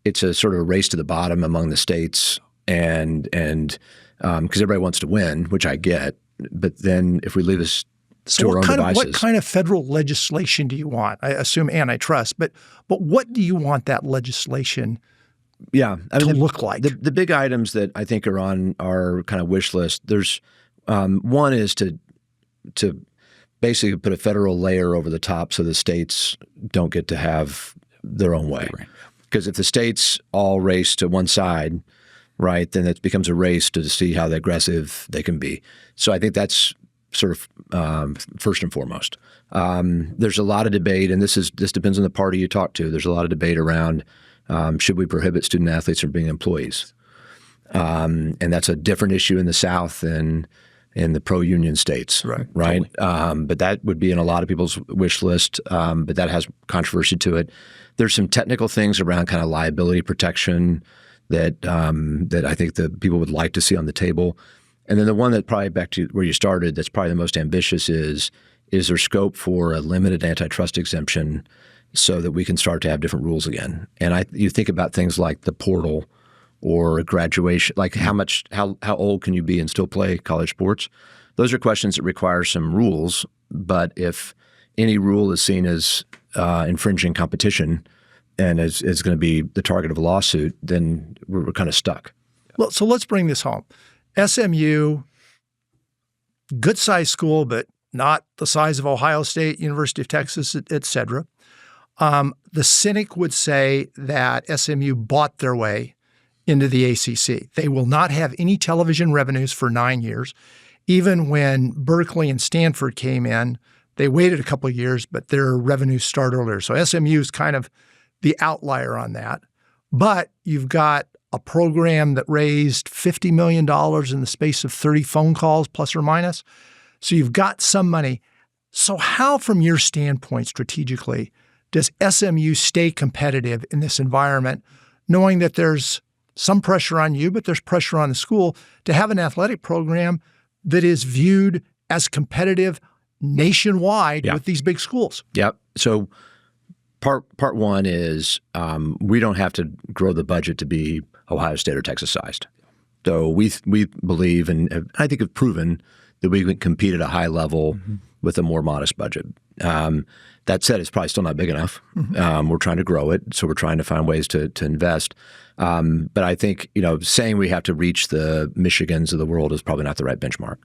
it's a sort of a race to the bottom among the states and because everybody wants to win, which I get, but then if we leave this to our own devices. What kind of federal legislation do you want? I assume antitrust, but what do you want that legislation to look like? The big items that I think are on our kind of wish list, there's one is to basically put a federal layer over the top so the states don't get to have their own way. Because if the states all race to one side, right, then it becomes a race to see how aggressive they can be. So I think that's sort of first and foremost. There's a lot of debate, and this depends on the party you talk to. There's a lot of debate around should we prohibit student athletes from being employees, and that's a different issue in the South than in the pro-union states, right? Totally. But that would be in a lot of people's wish list, but that has controversy to it. There's some technical things around kind of liability protection that I think that people would like to see on the table. And then the one that probably back to where you started, that's probably the most ambitious is there scope for a limited antitrust exemption so that we can start to have different rules again? And you think about things like the portal or graduation, like how old can you be and still play college sports? Those are questions that require some rules. But if any rule is seen as infringing competition and is going to be the target of a lawsuit, then we're kind of stuck. Well, so let's bring this home. SMU, good-sized school, but not the size of Ohio State, University of Texas, et cetera. The cynic would say that SMU bought their way into the ACC. They will not have any television revenues for 9 years. Even when Berkeley and Stanford came in, they waited a couple of years, but their revenues start earlier. So SMU is kind of the outlier on that. But you've got a program that raised $50 million in the space of 30 phone calls, plus or minus. So you've got some money. So how, from your standpoint strategically, does SMU stay competitive in this environment, knowing that there's some pressure on you, but there's pressure on the school to have an athletic program that is viewed as competitive nationwide with these big schools? Yep. So part one is we don't have to grow the budget to be Ohio State or Texas sized. So we believe, and I think have proven, that we can compete at a high level with a more modest budget. That said, it's probably still not big enough. We're trying to grow it, so we're trying to find ways to invest. But I think saying we have to reach the Michigans of the world is probably not the right benchmark.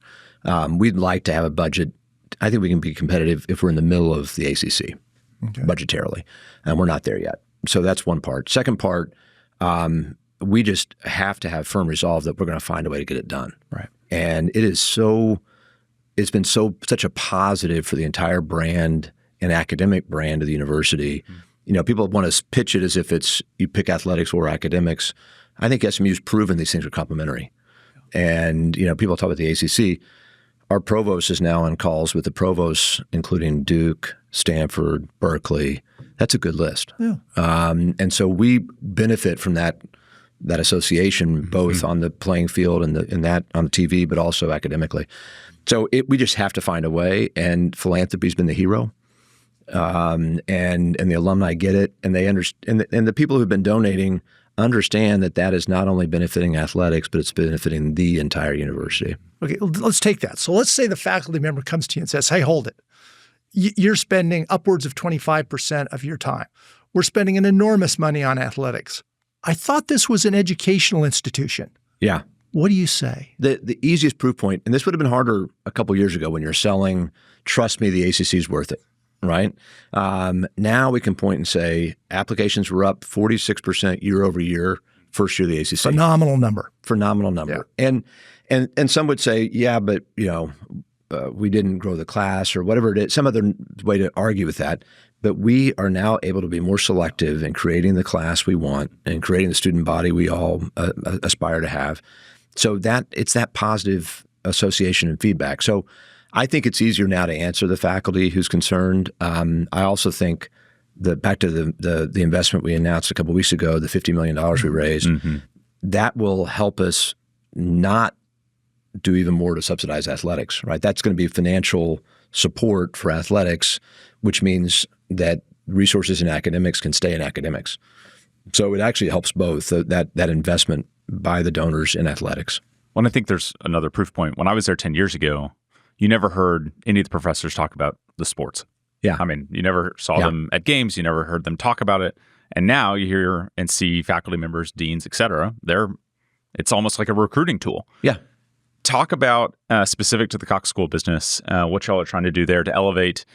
We'd like to have a budget. I think we can be competitive if we're in the middle of the ACC budgetarily, and we're not there yet. So that's one part. Second part, we just have to have firm resolve that we're going to find a way to get it done. Right. And it's been such a positive for the entire brand and academic brand of the university. People want to pitch it as if it's you pick athletics or academics. I think SMU's proven these things are complementary. And people talk about the ACC. Our provost is now on calls with the provosts, including Duke, Stanford, Berkeley. That's a good list. Yeah. And so we benefit from that association, both on the playing field and that on the TV, but also academically. So we just have to find a way. And philanthropy's been the hero, and the alumni get it, and they understand. And the people who've been donating understand that is not only benefiting athletics, but it's benefiting the entire university. Okay, let's take that. So let's say the faculty member comes to you and says, "Hey, hold it. you're spending upwards of 25% of your time. We're spending an enormous money on athletics. I thought this was an educational institution. Yeah. What do you say? The easiest proof point, and this would have been harder a couple years ago when you're selling, trust me, the ACC is worth it, right? Now we can point and say applications were up 46% year over year, first year of the ACC. Phenomenal number. Phenomenal number. Yeah. And some would say, yeah, but we didn't grow the class or whatever it is, some other way to argue with that. But we are now able to be more selective in creating the class we want and creating the student body we all aspire to have. So it's that positive association and feedback. So I think it's easier now to answer the faculty who's concerned. I also think back to the investment we announced a couple of weeks ago, the $50 million we raised, that will help us not do even more to subsidize athletics, right? That's going to be financial support for athletics, which means that resources in academics can stay in academics. So it actually helps both, that investment by the donors in athletics. Well, I think there's another proof point. When I was there 10 years ago, you never heard any of the professors talk about the sports. Yeah. I mean, you never saw them at games. You never heard them talk about it. And now you hear and see faculty members, deans, et cetera. It's almost like a recruiting tool. Yeah. Talk about, specific to the Cox School of Business, what y'all are trying to do there to elevate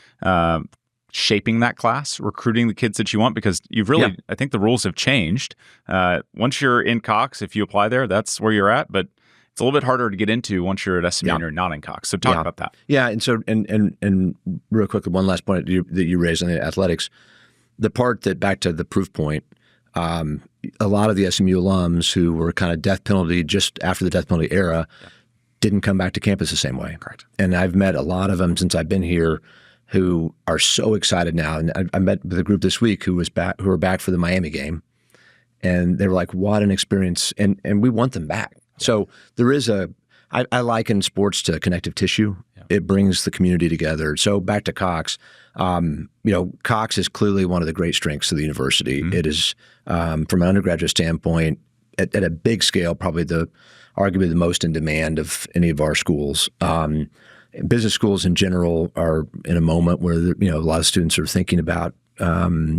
shaping that class, recruiting the kids that you want, because you've really, I think the rules have changed. Once you're in Cox, if you apply there, that's where you're at. But it's a little bit harder to get into once you're at SMU and you're not in Cox. So talk about that. Yeah. And so, and real quickly, one last point that you raised on the athletics, the part that back to the proof point, a lot of the SMU alums who were kind of death penalty just after the death penalty era didn't come back to campus the same way. Correct. And I've met a lot of them since I've been here who are so excited now. And I met with a group this week who were back for the Miami game. And they were like, what an experience. And we want them back. So there is I liken sports to connective tissue. Yeah. It brings the community together. So back to Cox, Cox is clearly one of the great strengths of the university. Mm-hmm. It is, from an undergraduate standpoint, at a big scale, probably arguably the most in demand of any of our schools. Business schools in general are in a moment where a lot of students are thinking about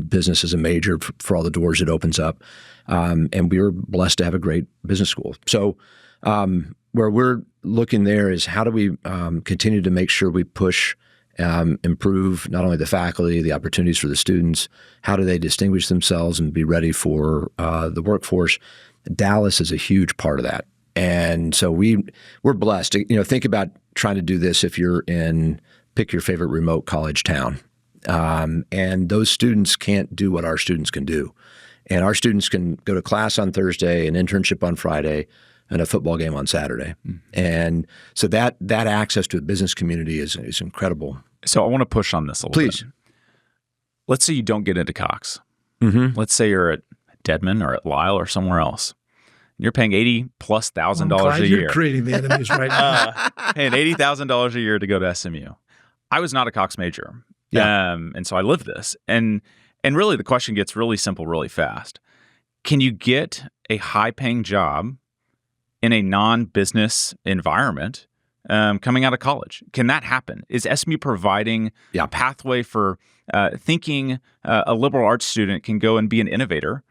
business as a major for all the doors it opens up. And we were blessed to have a great business school. So where we're looking there is how do we continue to make sure we push, improve not only the faculty, the opportunities for the students, how do they distinguish themselves and be ready for the workforce. Dallas is a huge part of that. And so we're blessed. Think about trying to do this if you're pick your favorite remote college town. And those students can't do what our students can do. And our students can go to class on Thursday, an internship on Friday, and a football game on Saturday. Mm-hmm. And so that access to a business community is incredible. So I want to push on this a little bit. Let's say you don't get into Cox. Mm-hmm. Let's say you're at Dedman or at Lyle or somewhere else. You're paying $80,000+ a year. You're creating the enemies right now. Paying $80,000 a year to go to SMU. I was not a Cox major. Yeah. And so I lived this. And really the question gets really simple really fast. Can you get a high-paying job in a non-business environment coming out of college? Can that happen? Is SMU providing a pathway for thinking a liberal arts student can go and be an innovator?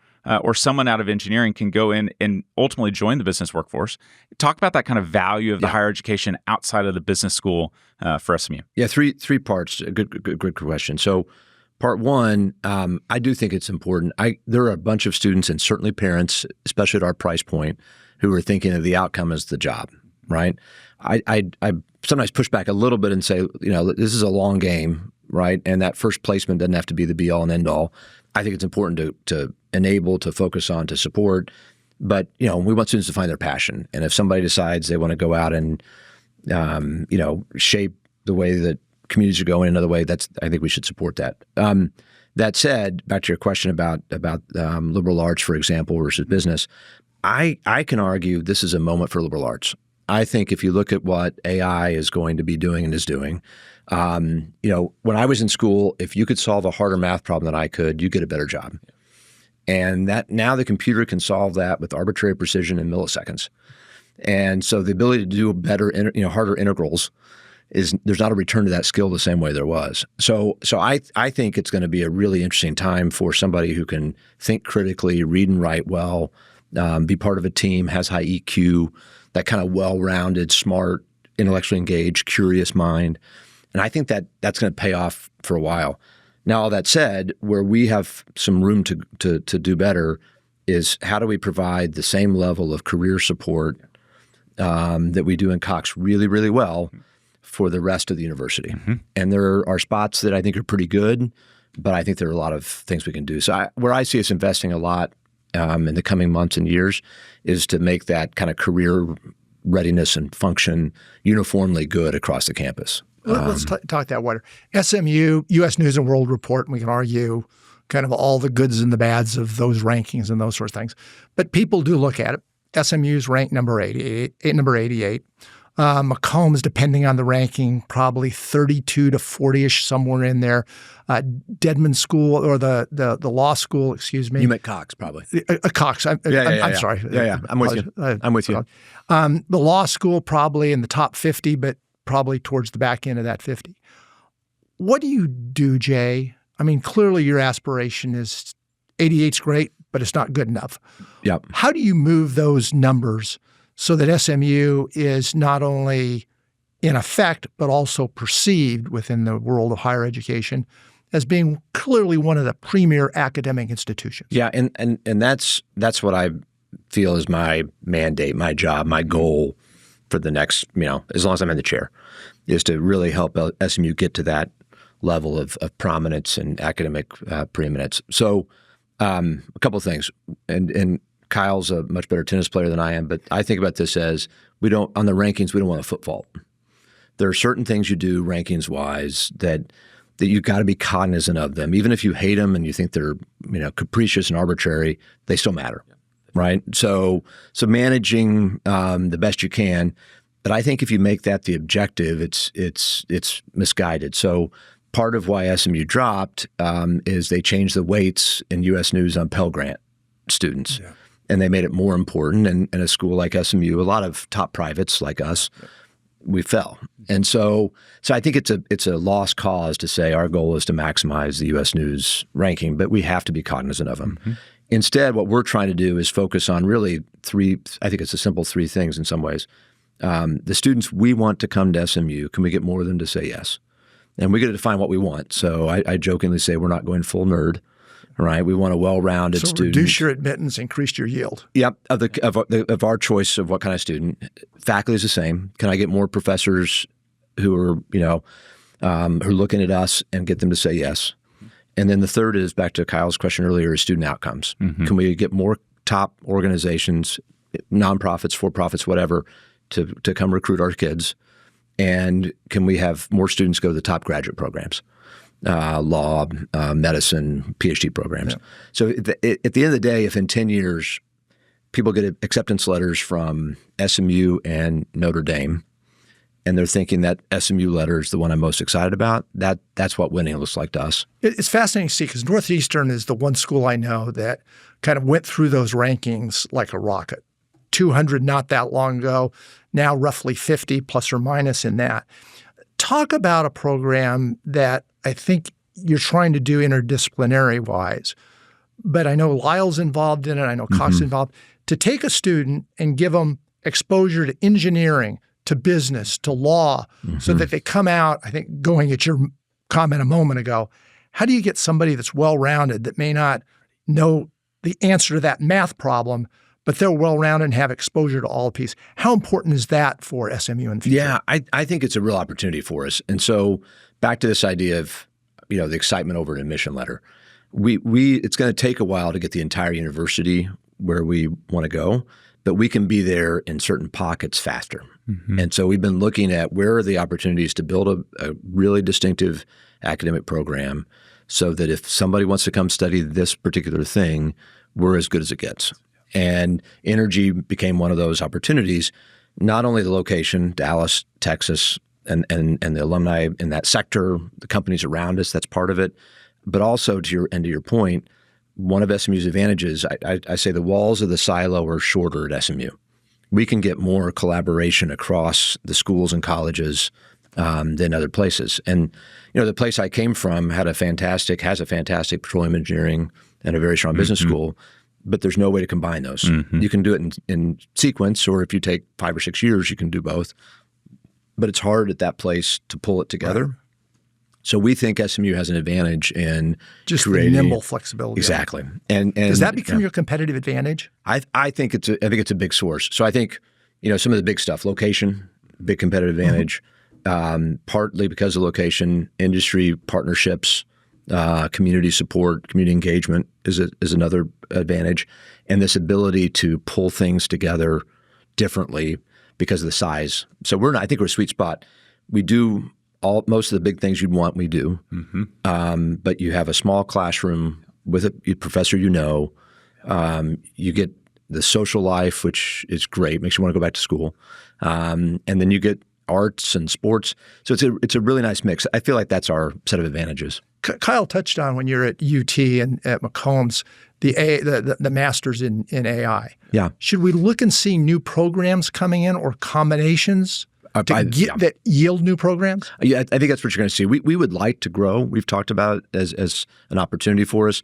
Or someone out of engineering can go in and ultimately join the business workforce. Talk about that kind of value of the higher education outside of the business school for SMU. Yeah, three parts. Good question. So part one, I do think it's important. There are a bunch of students and certainly parents, especially at our price point, who are thinking of the outcome as the job, right? I sometimes push back a little bit and say, this is a long game, right? And that first placement doesn't have to be the be all and end all. I think it's important to enable, to focus on, to support. But, we want students to find their passion. And if somebody decides they want to go out and, shape the way that communities are going another way, I think we should support that. That said, back to your question about liberal arts, for example, versus business, I can argue this is a moment for liberal arts. I think if you look at what AI is going to be doing and is doing, when I was in school, if you could solve a harder math problem than I could, you get a better job. And that now the computer can solve that with arbitrary precision in milliseconds. And so the ability to do better, harder integrals there's not a return to that skill the same way there was. So I think it's going to be a really interesting time for somebody who can think critically, read and write well, be part of a team, has high EQ, that kind of well-rounded, smart, intellectually engaged, curious mind. And I think that that's going to pay off for a while. Now, all that said, where we have some room to do better is how do we provide the same level of career support that we do in Cox really, really well for the rest of the university. And there are spots that I think are pretty good, but I think there are a lot of things we can do. So where I see us investing a lot in the coming months and years is to make that kind of career readiness and function uniformly good across the campus. Let's talk that wider. SMU, U.S. News and World Report, and we can argue kind of all the goods and the bads of those rankings and those sorts of things. But people do look at it. SMU's ranked number 88. Macomb's, depending on the ranking, probably 32 to 40-ish, somewhere in there. Dedman School, or the law school, excuse me. You meant Cox, probably. Cox. I'm sorry. Yeah. I'm with you. I'm with you. The law school probably in the top 50, but probably towards the back end of that 50. What do you do, Jay? I mean, clearly your aspiration is 88's great, but it's not good enough. Yep. How do you move those numbers so that SMU is not only in effect, but also perceived within the world of higher education as being clearly one of the premier academic institutions? Yeah, and that's what I feel is my mandate, my job, my goal for the next, as long as I'm in the chair, is to really help SMU get to that level of prominence and academic preeminence. So a couple of things, and Kyle's a much better tennis player than I am, but I think about this as on the rankings, we don't want a foot fault. There are certain things you do rankings-wise that you've got to be cognizant of them. Even if you hate them and you think they're capricious and arbitrary, they still matter, right? So managing the best you can, but I think if you make that the objective, it's misguided. So part of why SMU dropped is they changed the weights in U.S. News on Pell Grant students. Yeah. And they made it more important. And in a school like SMU, a lot of top privates like us, we fell. And so I think it's a lost cause to say our goal is to maximize the U.S. News ranking, but we have to be cognizant of them. Instead, what we're trying to do is focus on really I think it's a simple three things in some ways. The students we want to come to SMU, can we get more of them to say yes? And we got to define what we want. So I jokingly say we're not going full nerd. Right, we want a well-rounded student. So reduce your admittance, increase your yield. Yep, of our choice of what kind of student. Faculty is the same. Can I get more professors who are who are looking at us and get them to say yes? And then the third is back to Kyle's question earlier: is student outcomes. Can we get more top organizations, nonprofits, for-profits, whatever, to come recruit our kids? And can we have more students go to the top graduate programs? Law, medicine, PhD programs. Yeah. So at the end of the day, if in 10 years people get acceptance letters from SMU and Notre Dame, and they're thinking that SMU letter is the one I'm most excited about, that's what winning looks like to us. It's fascinating to see because Northeastern is the one school I know that kind of went through those rankings like a rocket. 200 not that long ago, now roughly 50 plus or minus in that. Talk about a program that I think you're trying to do interdisciplinary-wise, but I know Lyle's involved in it, I know Cox is involved, to take a student and give them exposure to engineering, to business, to law, so that they come out, I think going at your comment a moment ago, how do you get somebody that's well-rounded that may not know the answer to that math problem, but they're well-rounded and have exposure to all the pieces? How important is that for SMU in the future? Yeah, I think it's a real opportunity for us. And so back to this idea of, the excitement over an admission letter. It's going to take a while to get the entire university where we want to go, but we can be there in certain pockets faster. And so we've been looking at where are the opportunities to build a really distinctive academic program so that if somebody wants to come study this particular thing, we're as good as it gets. And energy became one of those opportunities, not only the location, Dallas, Texas, and the alumni in that sector, the companies around us, that's part of it, but also to your point, one of SMU's advantages, I say the walls of the silo are shorter at SMU. We can get more collaboration across the schools and colleges than other places. And the place I came from has a fantastic petroleum engineering and a very strong business school. But there's no way to combine those. You can do it in sequence, or if you take 5 or 6 years, you can do both. But it's hard at that place to pull it together. Right. So we think SMU has an advantage in just creating the nimble flexibility. Exactly. And does that become your competitive advantage? I think it's a big source. So I think some of the big stuff, location, big competitive advantage. Partly because of location, industry partnerships. Community support, community engagement is another advantage, and this ability to pull things together differently because of the size. So I think we're a sweet spot. We do most of the big things you'd want. We do, but you have a small classroom with a professor. You get the social life, which is great, makes you want to go back to school, and then you get arts and sports. So it's a really nice mix. I feel like that's our set of advantages. Kyle touched on when you're at UT and at McCombs, the masters in AI. Yeah. Should we look and see new programs coming in or combinations that yield new programs? Yeah, I think that's what you're going to see. We would like to grow. We've talked about it as an opportunity for us.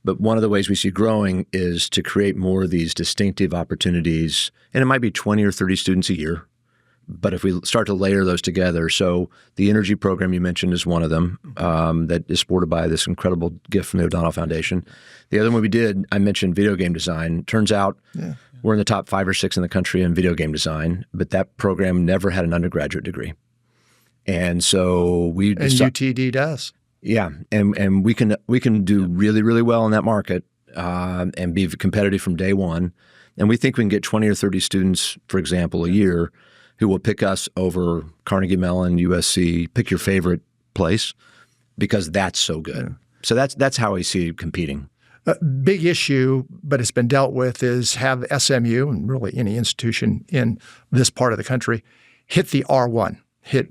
But one of the ways we see growing is to create more of these distinctive opportunities. And it might be 20 or 30 students a year. But if we start to layer those together, so the energy program you mentioned is one of them that is supported by this incredible gift from the O'Donnell Foundation. The other one we did, I mentioned video game design. Turns out we're in the top 5 or 6 in the country in video game design, but that program never had an undergraduate degree. And so we and UTD does. Yeah, and we can do really, really well in that market and be competitive from day one. And we think we can get 20 or 30 students, for example, a year who will pick us over Carnegie Mellon, USC, pick your favorite place, because that's so good. Yeah. So that's how I see competing. A big issue, but it's been dealt with, is have SMU, and really any institution in this part of the country, hit the R1, hit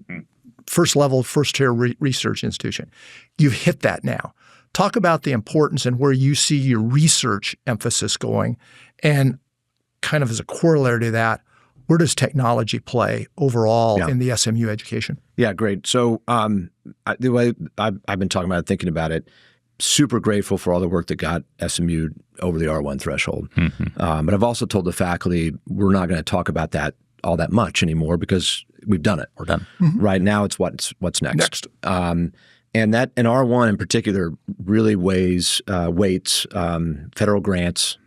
first level, first tier research institution. You've hit that now. Talk about the importance and where you see your research emphasis going, and kind of as a corollary to that, where does technology play overall in the SMU education? Yeah, great. So the way I've been talking about it, thinking about it, super grateful for all the work that got SMU over the R1 threshold. But I've also told the faculty we're not going to talk about that all that much anymore because we've done it. We're done. Right now it's what's next. And R1 in particular really weights federal grants,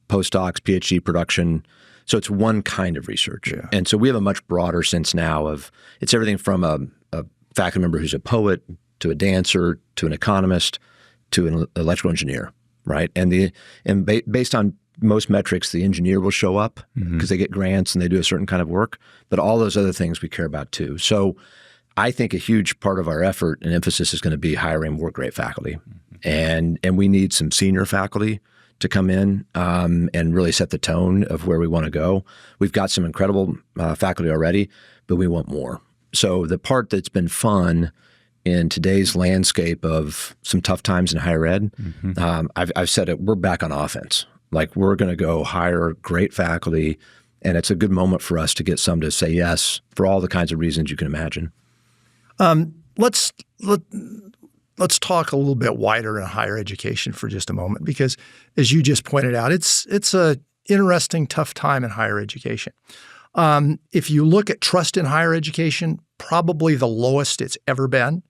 postdocs, PhD production. So it's one kind of research. Yeah. And so we have a much broader sense now of it's everything from a faculty member who's a poet to a dancer to an economist to an electrical engineer, right? And based on most metrics, the engineer will show up because they get grants and they do a certain kind of work, but all those other things we care about too. So I think a huge part of our effort and emphasis is going to be hiring more great faculty. And we need some senior faculty to come in and really set the tone of where we want to go. We've got some incredible faculty already, but we want more. So the part that's been fun in today's landscape of some tough times in higher ed, I've said it, we're back on offense. Like we're going to go hire great faculty, and it's a good moment for us to get some to say yes for all the kinds of reasons you can imagine. Let's talk a little bit wider in higher education for just a moment, because as you just pointed out, it's a interesting, tough time in higher education. If you look at trust in higher education, probably the lowest it's ever been.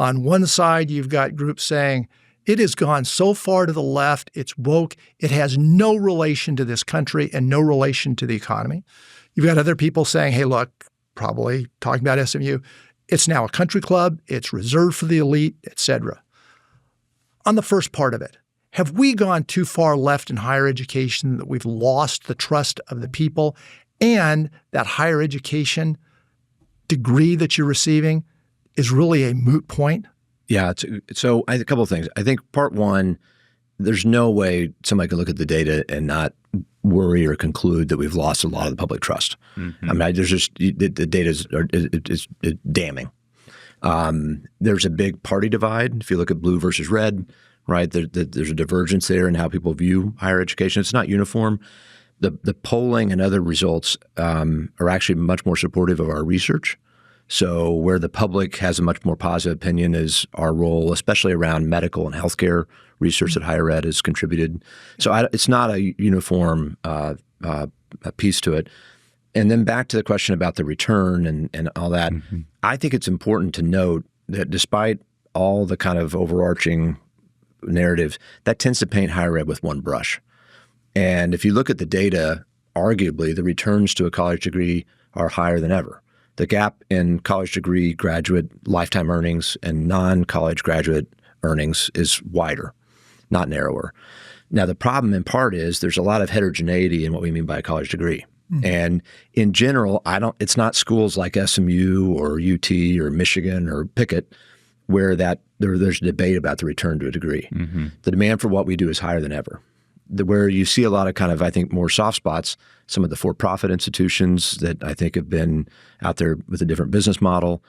On one side, you've got groups saying, it has gone so far to the left, it's woke, it has no relation to this country and no relation to the economy. You've got other people saying, hey, look, probably talking about SMU, it's now a country club, it's reserved for the elite, et cetera. On the first part of it, have we gone too far left in higher education that we've lost the trust of the people, and that higher education degree that you're receiving is really a moot point? Yeah. So a couple of things. I think part one, there's no way somebody can look at the data and not worry or conclude that we've lost a lot of the public trust. I mean, there's just the data is damning. There's a big party divide. If you look at blue versus red, right, there's a divergence there in how people view higher education. It's not uniform. The polling and other results are actually much more supportive of our research. So where the public has a much more positive opinion is our role, especially around medical and healthcare research that higher ed has contributed. So it's not a uniform piece to it. And then back to the question about the return and all that, I think it's important to note that despite all the kind of overarching narratives, that tends to paint higher ed with one brush. And if you look at the data, arguably the returns to a college degree are higher than ever. The gap in college degree graduate lifetime earnings and non-college graduate earnings is wider, not narrower. Now, the problem in part is there's a lot of heterogeneity in what we mean by a college degree. And in general, it's not schools like SMU or UT or Michigan or Pickett where there's a debate about the return to a degree. The demand for what we do is higher than ever. Where you see a lot of kind of, I think, more soft spots, some of the for-profit institutions that I think have been out there with a different business model.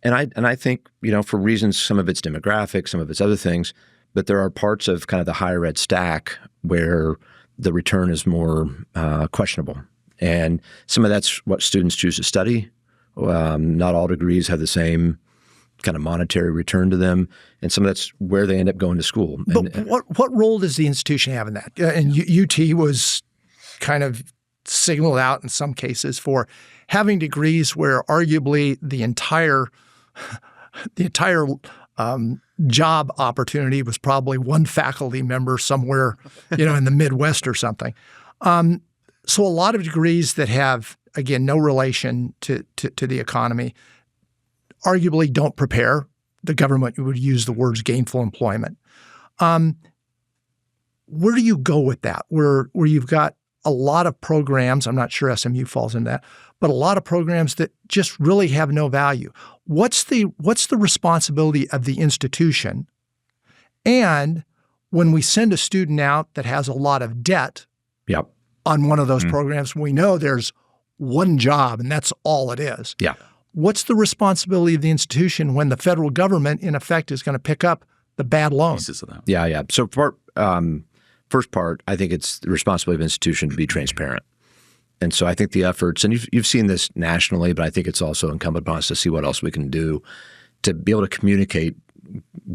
And I think, for reasons, some of it's demographic, some of it's other things, but there are parts of kind of the higher ed stack where the return is more questionable. And some of that's what students choose to study. Not all degrees have the same kind of monetary return to them, and some of that's where they end up going to school. But what role does the institution have in that? And UT was kind of signaled out in some cases for having degrees where arguably the entire job opportunity was probably one faculty member somewhere, in the Midwest or something. So a lot of degrees that have, again, no relation to the economy arguably don't prepare. The government would use the words gainful employment. Where do you go with that? Where you've got a lot of programs, I'm not sure SMU falls into that, but a lot of programs that just really have no value. What's the responsibility of the institution? And when we send a student out that has a lot of debt on one of those programs, we know there's one job and that's all it is. What's the responsibility of the institution when the federal government, in effect, is going to pick up the bad loans? So first part, I think it's the responsibility of the institution to be transparent. And so I think the efforts, and you've seen this nationally, but I think it's also incumbent upon us to see what else we can do to be able to communicate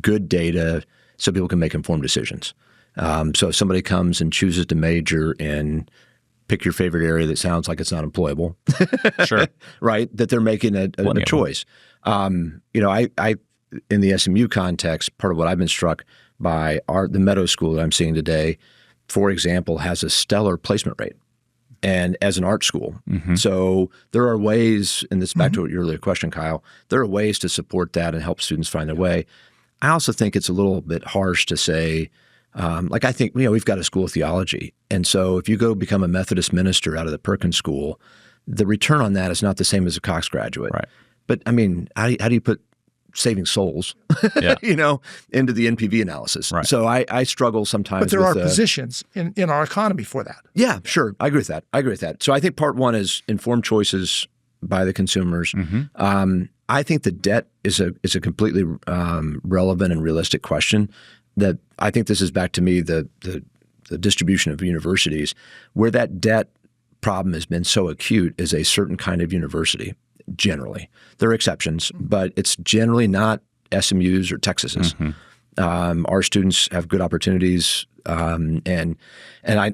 good data so people can make informed decisions. So if somebody comes and chooses to major in pick your favorite area that sounds like it's not employable, Sure. right? That they're making a choice. I in the SMU context, part of what I've been struck by the Meadows School that I'm seeing today, for example, has a stellar placement rate, and as an art school. So there are ways, and this back to your earlier question, Kyle, there are ways to support that and help students find their way. I also think it's a little bit harsh to say, I think, we've got a school of theology. And so if you go become a Methodist minister out of the Perkins School, the return on that is not the same as a Cox graduate. Right. But how do you put saving souls, into the NPV analysis? Right. So I struggle sometimes But there are positions in our economy for that. Yeah, sure. I agree with that. So I think part one is informed choices by the consumers. I think the debt is a completely relevant and realistic question. That I think this is back to me the distribution of universities, where that debt problem has been so acute is a certain kind of university. Generally, there are exceptions, but it's generally not SMUs or Texas's. Our students have good opportunities, and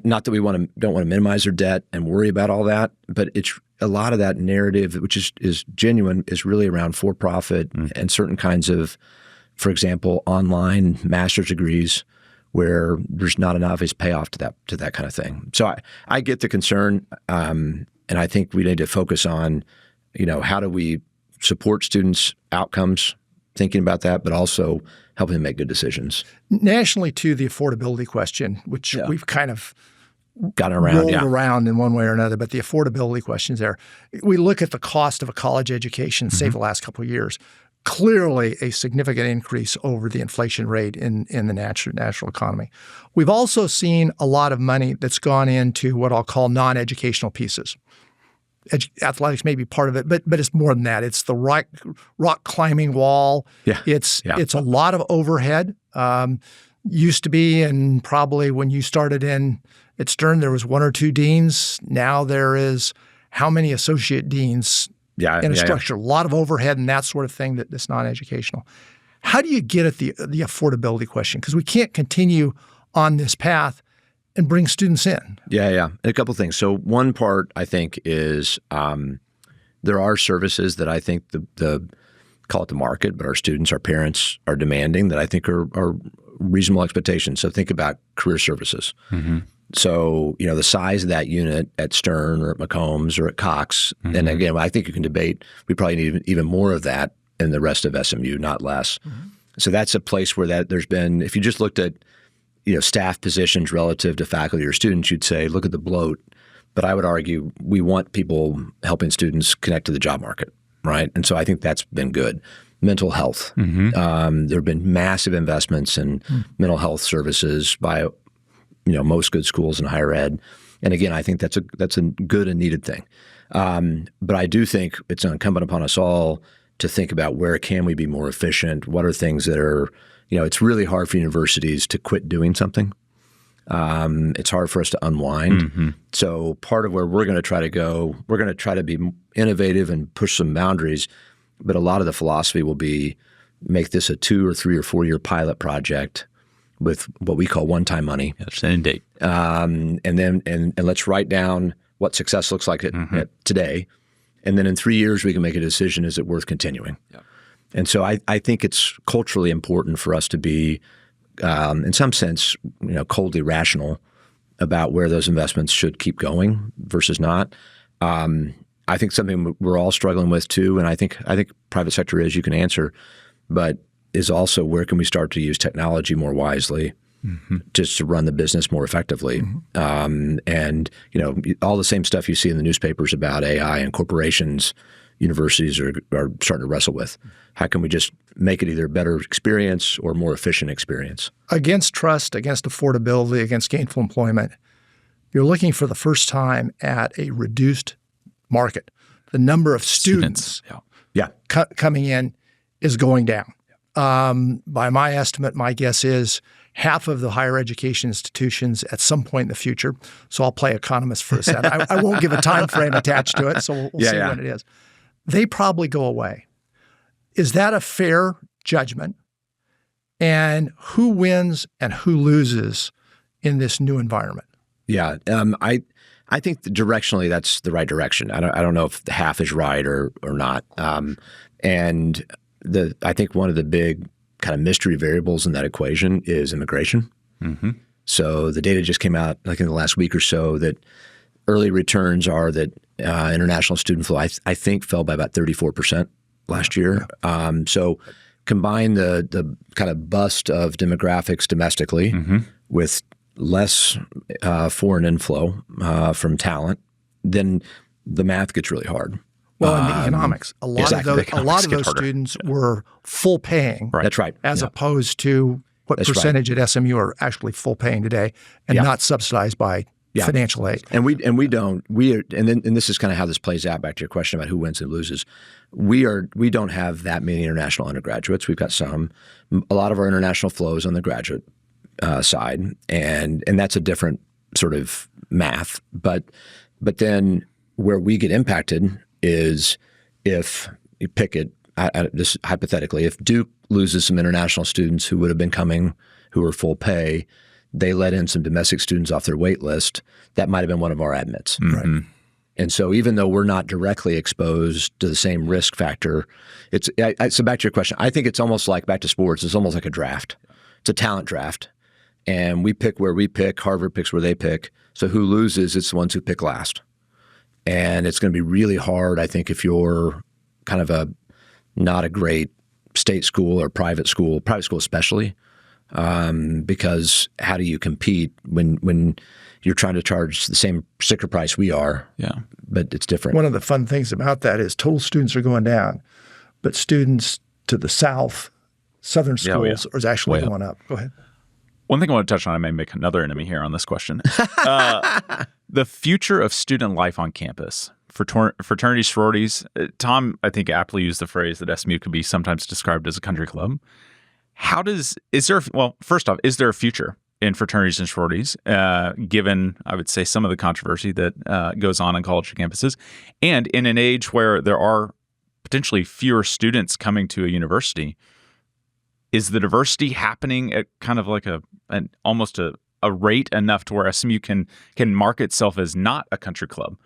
not that we don't want to minimize their debt and worry about all that, but it's a lot of that narrative, which is genuine, is really around for-profit and certain kinds of, for example, online master's degrees where there's not an obvious payoff to that kind of thing. So I get the concern, and I think we need to focus on, how do we support students' outcomes, thinking about that, but also helping them make good decisions. Nationally, too, the affordability question, which we've kind of gotten around, rolled around in one way or another, but the affordability questions there. We look at the cost of a college education, say the last couple of years. Clearly a significant increase over the inflation rate in the national economy. We've also seen a lot of money that's gone into what I'll call non-educational pieces. Athletics may be part of it, but it's more than that. It's the rock climbing wall. It's a lot of overhead. Used to be, and probably when you started at Stern, there was one or two deans. Now there is how many associate deans in a structure, a lot of overhead and that sort of thing that's non-educational. How do you get at the affordability question? Because we can't continue on this path and bring students in. Yeah. A couple of things. So one part I think is there are services that I think the call it the market, but our students, our parents are demanding that I think are reasonable expectations. So think about career services. Mm-hmm. So, the size of that unit at Stern or at McCombs or at Cox, and again, I think you can debate, we probably need even more of that in the rest of SMU, not less. Mm-hmm. So that's a place where there's been, if you just looked at, staff positions relative to faculty or students, you'd say, look at the bloat. But I would argue we want people helping students connect to the job market, right? And so I think that's been good. Mental health. Mm-hmm. There have been massive investments in mental health services by most good schools in higher ed. And again, I think that's a good and needed thing. But I do think it's incumbent upon us all to think about where can we be more efficient? What are things that are, it's really hard for universities to quit doing something. It's hard for us to unwind. Mm-hmm. So part of where we're going to try to go, we're going to try to be innovative and push some boundaries. But a lot of the philosophy will be make this a 2 or 3 or 4 year pilot project with what we call one-time money. Yes, end date. And let's write down what success looks like at today. And then in 3 years, we can make a decision, is it worth continuing? Yeah. And so I think it's culturally important for us to be, in some sense, coldly rational about where those investments should keep going versus not. I think something we're all struggling with too, and I think private sector you can answer, but is also where can we start to use technology more wisely just to run the business more effectively. Mm-hmm. And all the same stuff you see in the newspapers about AI and corporations, universities are starting to wrestle with. How can we just make it either a better experience or more efficient experience? Against trust, against affordability, against gainful employment, you're looking for the first time at a reduced market. The number of students coming in is going down. By my estimate, my guess is half of the higher education institutions at some point in the future, so I'll play economist for a second. I won't give a time frame attached to it, so we'll see when it is. They probably go away. Is that a fair judgment? And who wins and who loses in this new environment? Yeah, I think directionally that's the right direction. I don't know if the half is right or not. And I think one of the big kind of mystery variables in that equation is immigration. Mm-hmm. So the data just came out like in the last week or so that early returns are that international student flow I think fell by about 34% last year. Yeah. So combine the kind of bust of demographics domestically with less foreign inflow from talent, then the math gets really hard. Well, in the economics, a lot of those students were full paying. Right. That's right. As opposed to what percentage at SMU are actually full paying today and not subsidized by financial aid. And this is kind of how this plays out. Back to your question about who wins and loses. We don't have that many international undergraduates. We've got some. A lot of our international flow is on the graduate side, and that's a different sort of math. But then where we get impacted is if you pick it, this hypothetically, if Duke loses some international students who would have been coming, who are full pay, they let in some domestic students off their wait list, that might have been one of our admits. Mm-hmm. Right. And so even though we're not directly exposed to the same risk factor, so back to your question, I think it's almost like, back to sports, it's almost like a draft. It's a talent draft. And we pick where we pick, Harvard picks where they pick. So who loses, it's the ones who pick last. And it's going to be really hard, I think, if you're kind of not a great state school or private school especially, because how do you compete when you're trying to charge the same sticker price we are, but it's different. One of the fun things about that is total students are going down, but students to the south, southern schools, are actually going up. Go ahead. One thing I want to touch on, I may make another enemy here on this question. The future of student life on campus, fraternity sororities. Tom, I think, aptly used the phrase that SMU could be sometimes described as a country club. First off, is there a future in fraternities and sororities, given, I would say, some of the controversy that goes on college campuses? And in an age where there are potentially fewer students coming to a university, is the diversity happening at kind of like almost a rate enough to where SMU can mark itself as not a country club?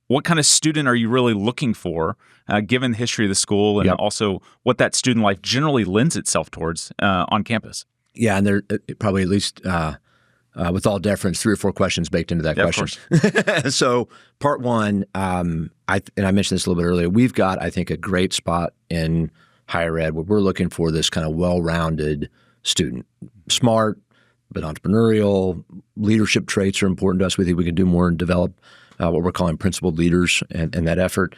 What kind of student are you really looking for, given the history of the school and also what that student life generally lends itself towards on campus? Yeah, and there probably at least, with all deference, 3 or 4 questions baked into that question. So part one, and I mentioned this a little bit earlier, we've got, I think, a great spot in higher ed where we're looking for this kind of well-rounded student. Smart, but entrepreneurial. Leadership traits are important to us. We think we can do more and develop what we're calling principled leaders and that effort.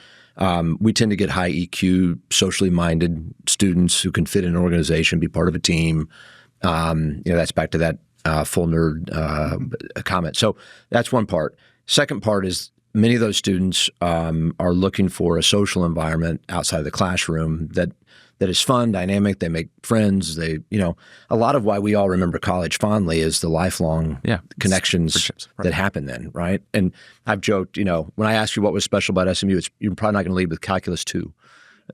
We tend to get high EQ, socially minded students who can fit in an organization, be part of a team. That's back to that full nerd comment. So that's one part. Second part is many of those students are looking for a social environment outside of the classroom that is fun, dynamic. They make friends. A lot of why we all remember college fondly is the lifelong connections that happen then, right? And I've joked, when I ask you what was special about SMU, you're probably not going to lead with Calculus 2.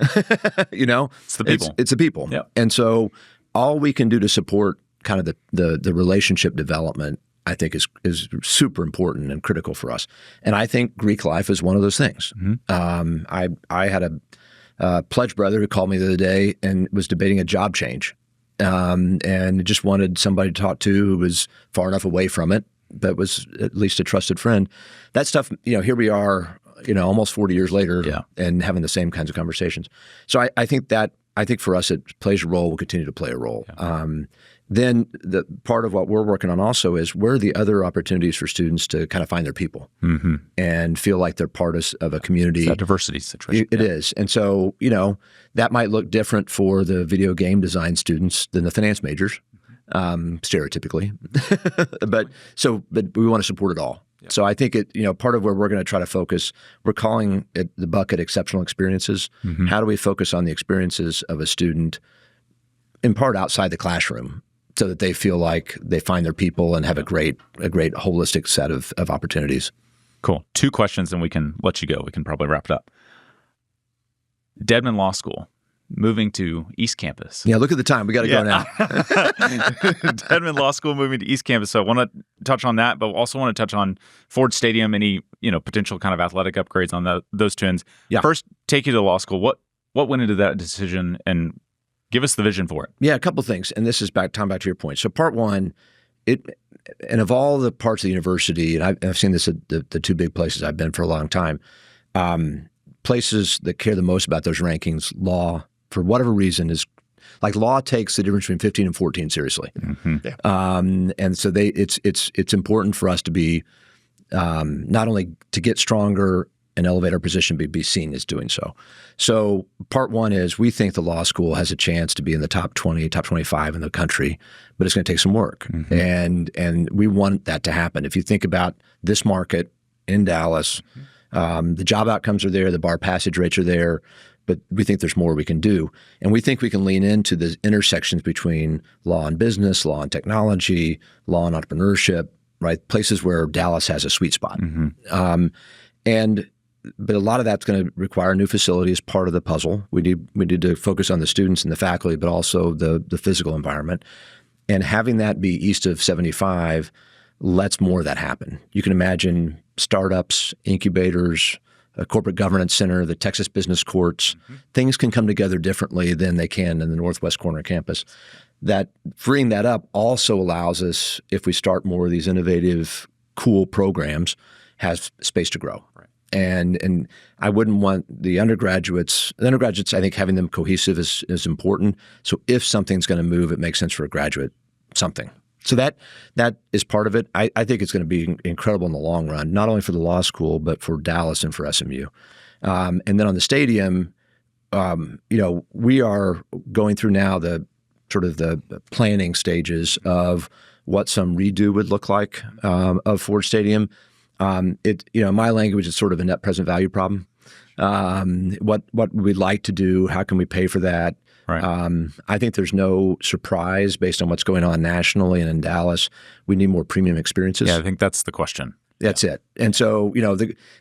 It's the people. It's the people. Yep. And so all we can do to support kind of the relationship development, I think is super important and critical for us. And I think Greek life is one of those things. Mm-hmm. I had a pledge brother who called me the other day and was debating a job change, and just wanted somebody to talk to who was far enough away from it, but was at least a trusted friend. That stuff, here we are, almost 40 years later, and having the same kinds of conversations. So I think for us it plays a role. Will continue to play a role. Yeah. Then the part of what we're working on also is where are the other opportunities for students to kind of find their people and feel like they're part of a community. It's that diversity situation. It is. And so, that might look different for the video game design students than the finance majors, stereotypically. but we want to support it all. Yeah. So I think part of where we're going to try to focus, we're calling it the bucket exceptional experiences. Mm-hmm. How do we focus on the experiences of a student in part outside the classroom, so that they feel like they find their people and have a great holistic set of opportunities. Cool. 2 questions and we can let you go. We can probably wrap it up. Dedman Law School, moving to East Campus. Yeah, look at the time. We got to go now. Dedman Law School moving to East Campus. So I want to touch on that, but also want to touch on Ford Stadium, any potential kind of athletic upgrades on those two ends. Yeah. First, take you to law school. What went into that decision, and give us the vision for it. Yeah, a couple of things, and this is back to your point. So part one, and of all the parts of the university, and I've seen this at the 2 big places I've been for a long time, places that care the most about those rankings, law, for whatever reason, is like law takes the difference between 15 and 14 seriously. Mm-hmm. Yeah. And so it's important for us to be not only to get stronger and elevate our position, but be seen as doing so. So part one is we think the law school has a chance to be in the top 20, top 25 in the country, but it's going to take some work. Mm-hmm. And we want that to happen. If you think about this market in Dallas, the job outcomes are there, the bar passage rates are there, but we think there's more we can do. And we think we can lean into the intersections between law and business, law and technology, law and entrepreneurship, right? Places where Dallas has a sweet spot. Mm-hmm. But a lot of that's going to require a new facility as part of the puzzle. We need to focus on the students and the faculty, but also the physical environment. And having that be east of 75 lets more of that happen. You can imagine startups, incubators, a corporate governance center, the Texas business courts. Mm-hmm. Things can come together differently than they can in the northwest corner campus. That freeing that up also allows us, if we start more of these innovative, cool programs, has space to grow. Right. And I wouldn't want the undergraduates, I think having them cohesive is important. So if something's going to move, it makes sense for a graduate, something. So that is part of it. I think it's going to be incredible in the long run, not only for the law school, but for Dallas and for SMU. And then on the stadium, we are going through now the sort of the planning stages of what some redo would look like of Ford Stadium. In my language, it's sort of a net present value problem. What we'd like to do, how can we pay for that? Right. I think there's no surprise based on what's going on nationally and in Dallas. We need more premium experiences. Yeah, I think that's the question. That's it. And so,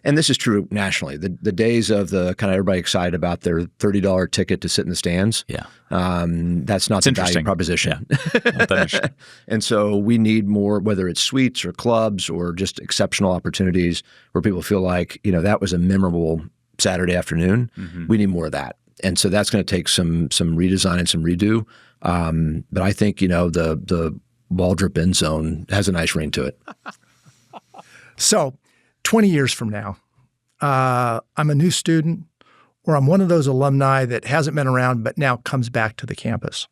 and this is true nationally. The days of the kind of everybody excited about their $30 ticket to sit in the stands. Yeah. That's not the value proposition. Yeah. And so we need more, whether it's suites or clubs or just exceptional opportunities where people feel like, that was a memorable Saturday afternoon. Mm-hmm. We need more of that. And so that's going to take some redesign and some redo. But I think, the Waldrop end zone has a nice ring to it. So 20 years from now, I'm a new student or I'm one of those alumni that hasn't been around but now comes back to the campus.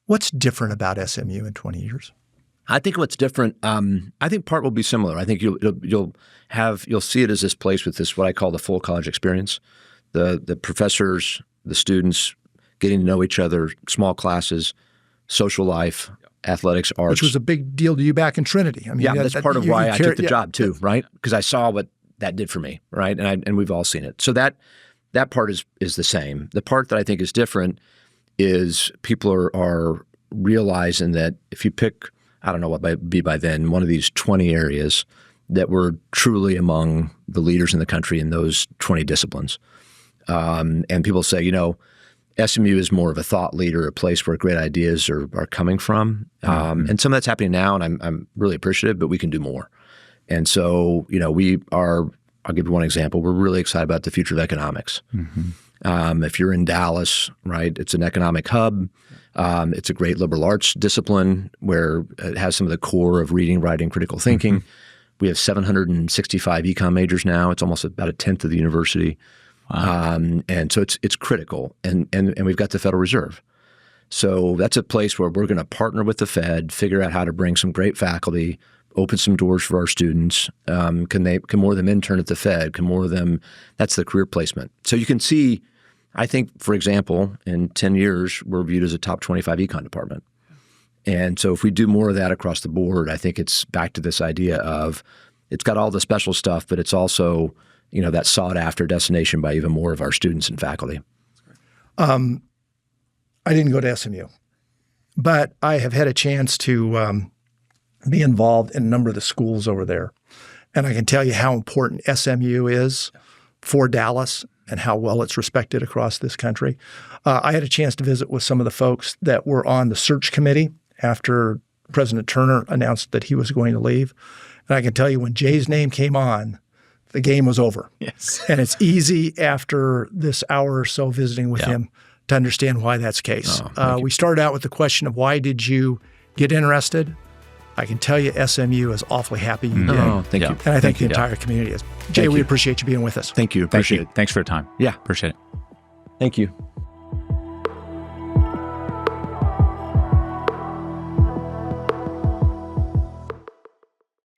What's different about SMU in 20 years? I think what's different, I think part will be similar. I think you'll see it as this place with this, what I call the full college experience. The professors, the students getting to know each other, small classes, social life, athletics, arts. Which was a big deal to you back in Trinity. I mean, that's part of why I took the job too, right? Because I saw what that did for me, right? And we've all seen it. So that part is the same. The part that I think is different is people are realizing that if you pick, I don't know what might be by then, one of these 20 areas that were truly among the leaders in the country in those 20 disciplines. And people say, SMU is more of a thought leader, a place where great ideas are coming from. And some of that's happening now, and I'm really appreciative, but we can do more. And so, I'll give you one example. We're really excited about the future of economics. Mm-hmm. If you're in Dallas, right, it's an economic hub. It's a great liberal arts discipline where it has some of the core of reading, writing, critical thinking. Mm-hmm. We have 765 econ majors now. It's almost about a tenth of the university. Wow. And so it's critical, and we've got the Federal Reserve. So that's a place where we're going to partner with the Fed, figure out how to bring some great faculty, open some doors for our students. Can more of them intern at the Fed? Can more of them? That's the career placement. So you can see, I think, for example, in 10 years, we're viewed as a top 25 econ department. And so if we do more of that across the board, I think it's back to this idea of it's got all the special stuff, but it's also that sought-after destination by even more of our students and faculty. I didn't go to SMU, but I have had a chance to be involved in a number of the schools over there. And I can tell you how important SMU is for Dallas and how well it's respected across this country. I had a chance to visit with some of the folks that were on the search committee after President Turner announced that he was going to leave. And I can tell you when Jay's name came on, the game was over. Yes. And it's easy after this hour or so visiting with him to understand why that's the case. We started out with the question of why did you get interested? I can tell you SMU is awfully happy you did. Oh, thank you. And I think the entire community is. Jay, we appreciate you being with us. Thank you. Appreciate it. Thanks for your time. Yeah. Appreciate it. Thank you.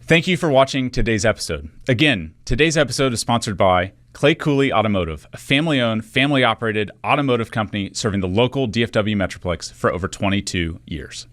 Thank you for watching today's episode. Again, today's episode is sponsored by Clay Cooley Automotive, a family-owned, family-operated automotive company serving the local DFW Metroplex for over 22 years.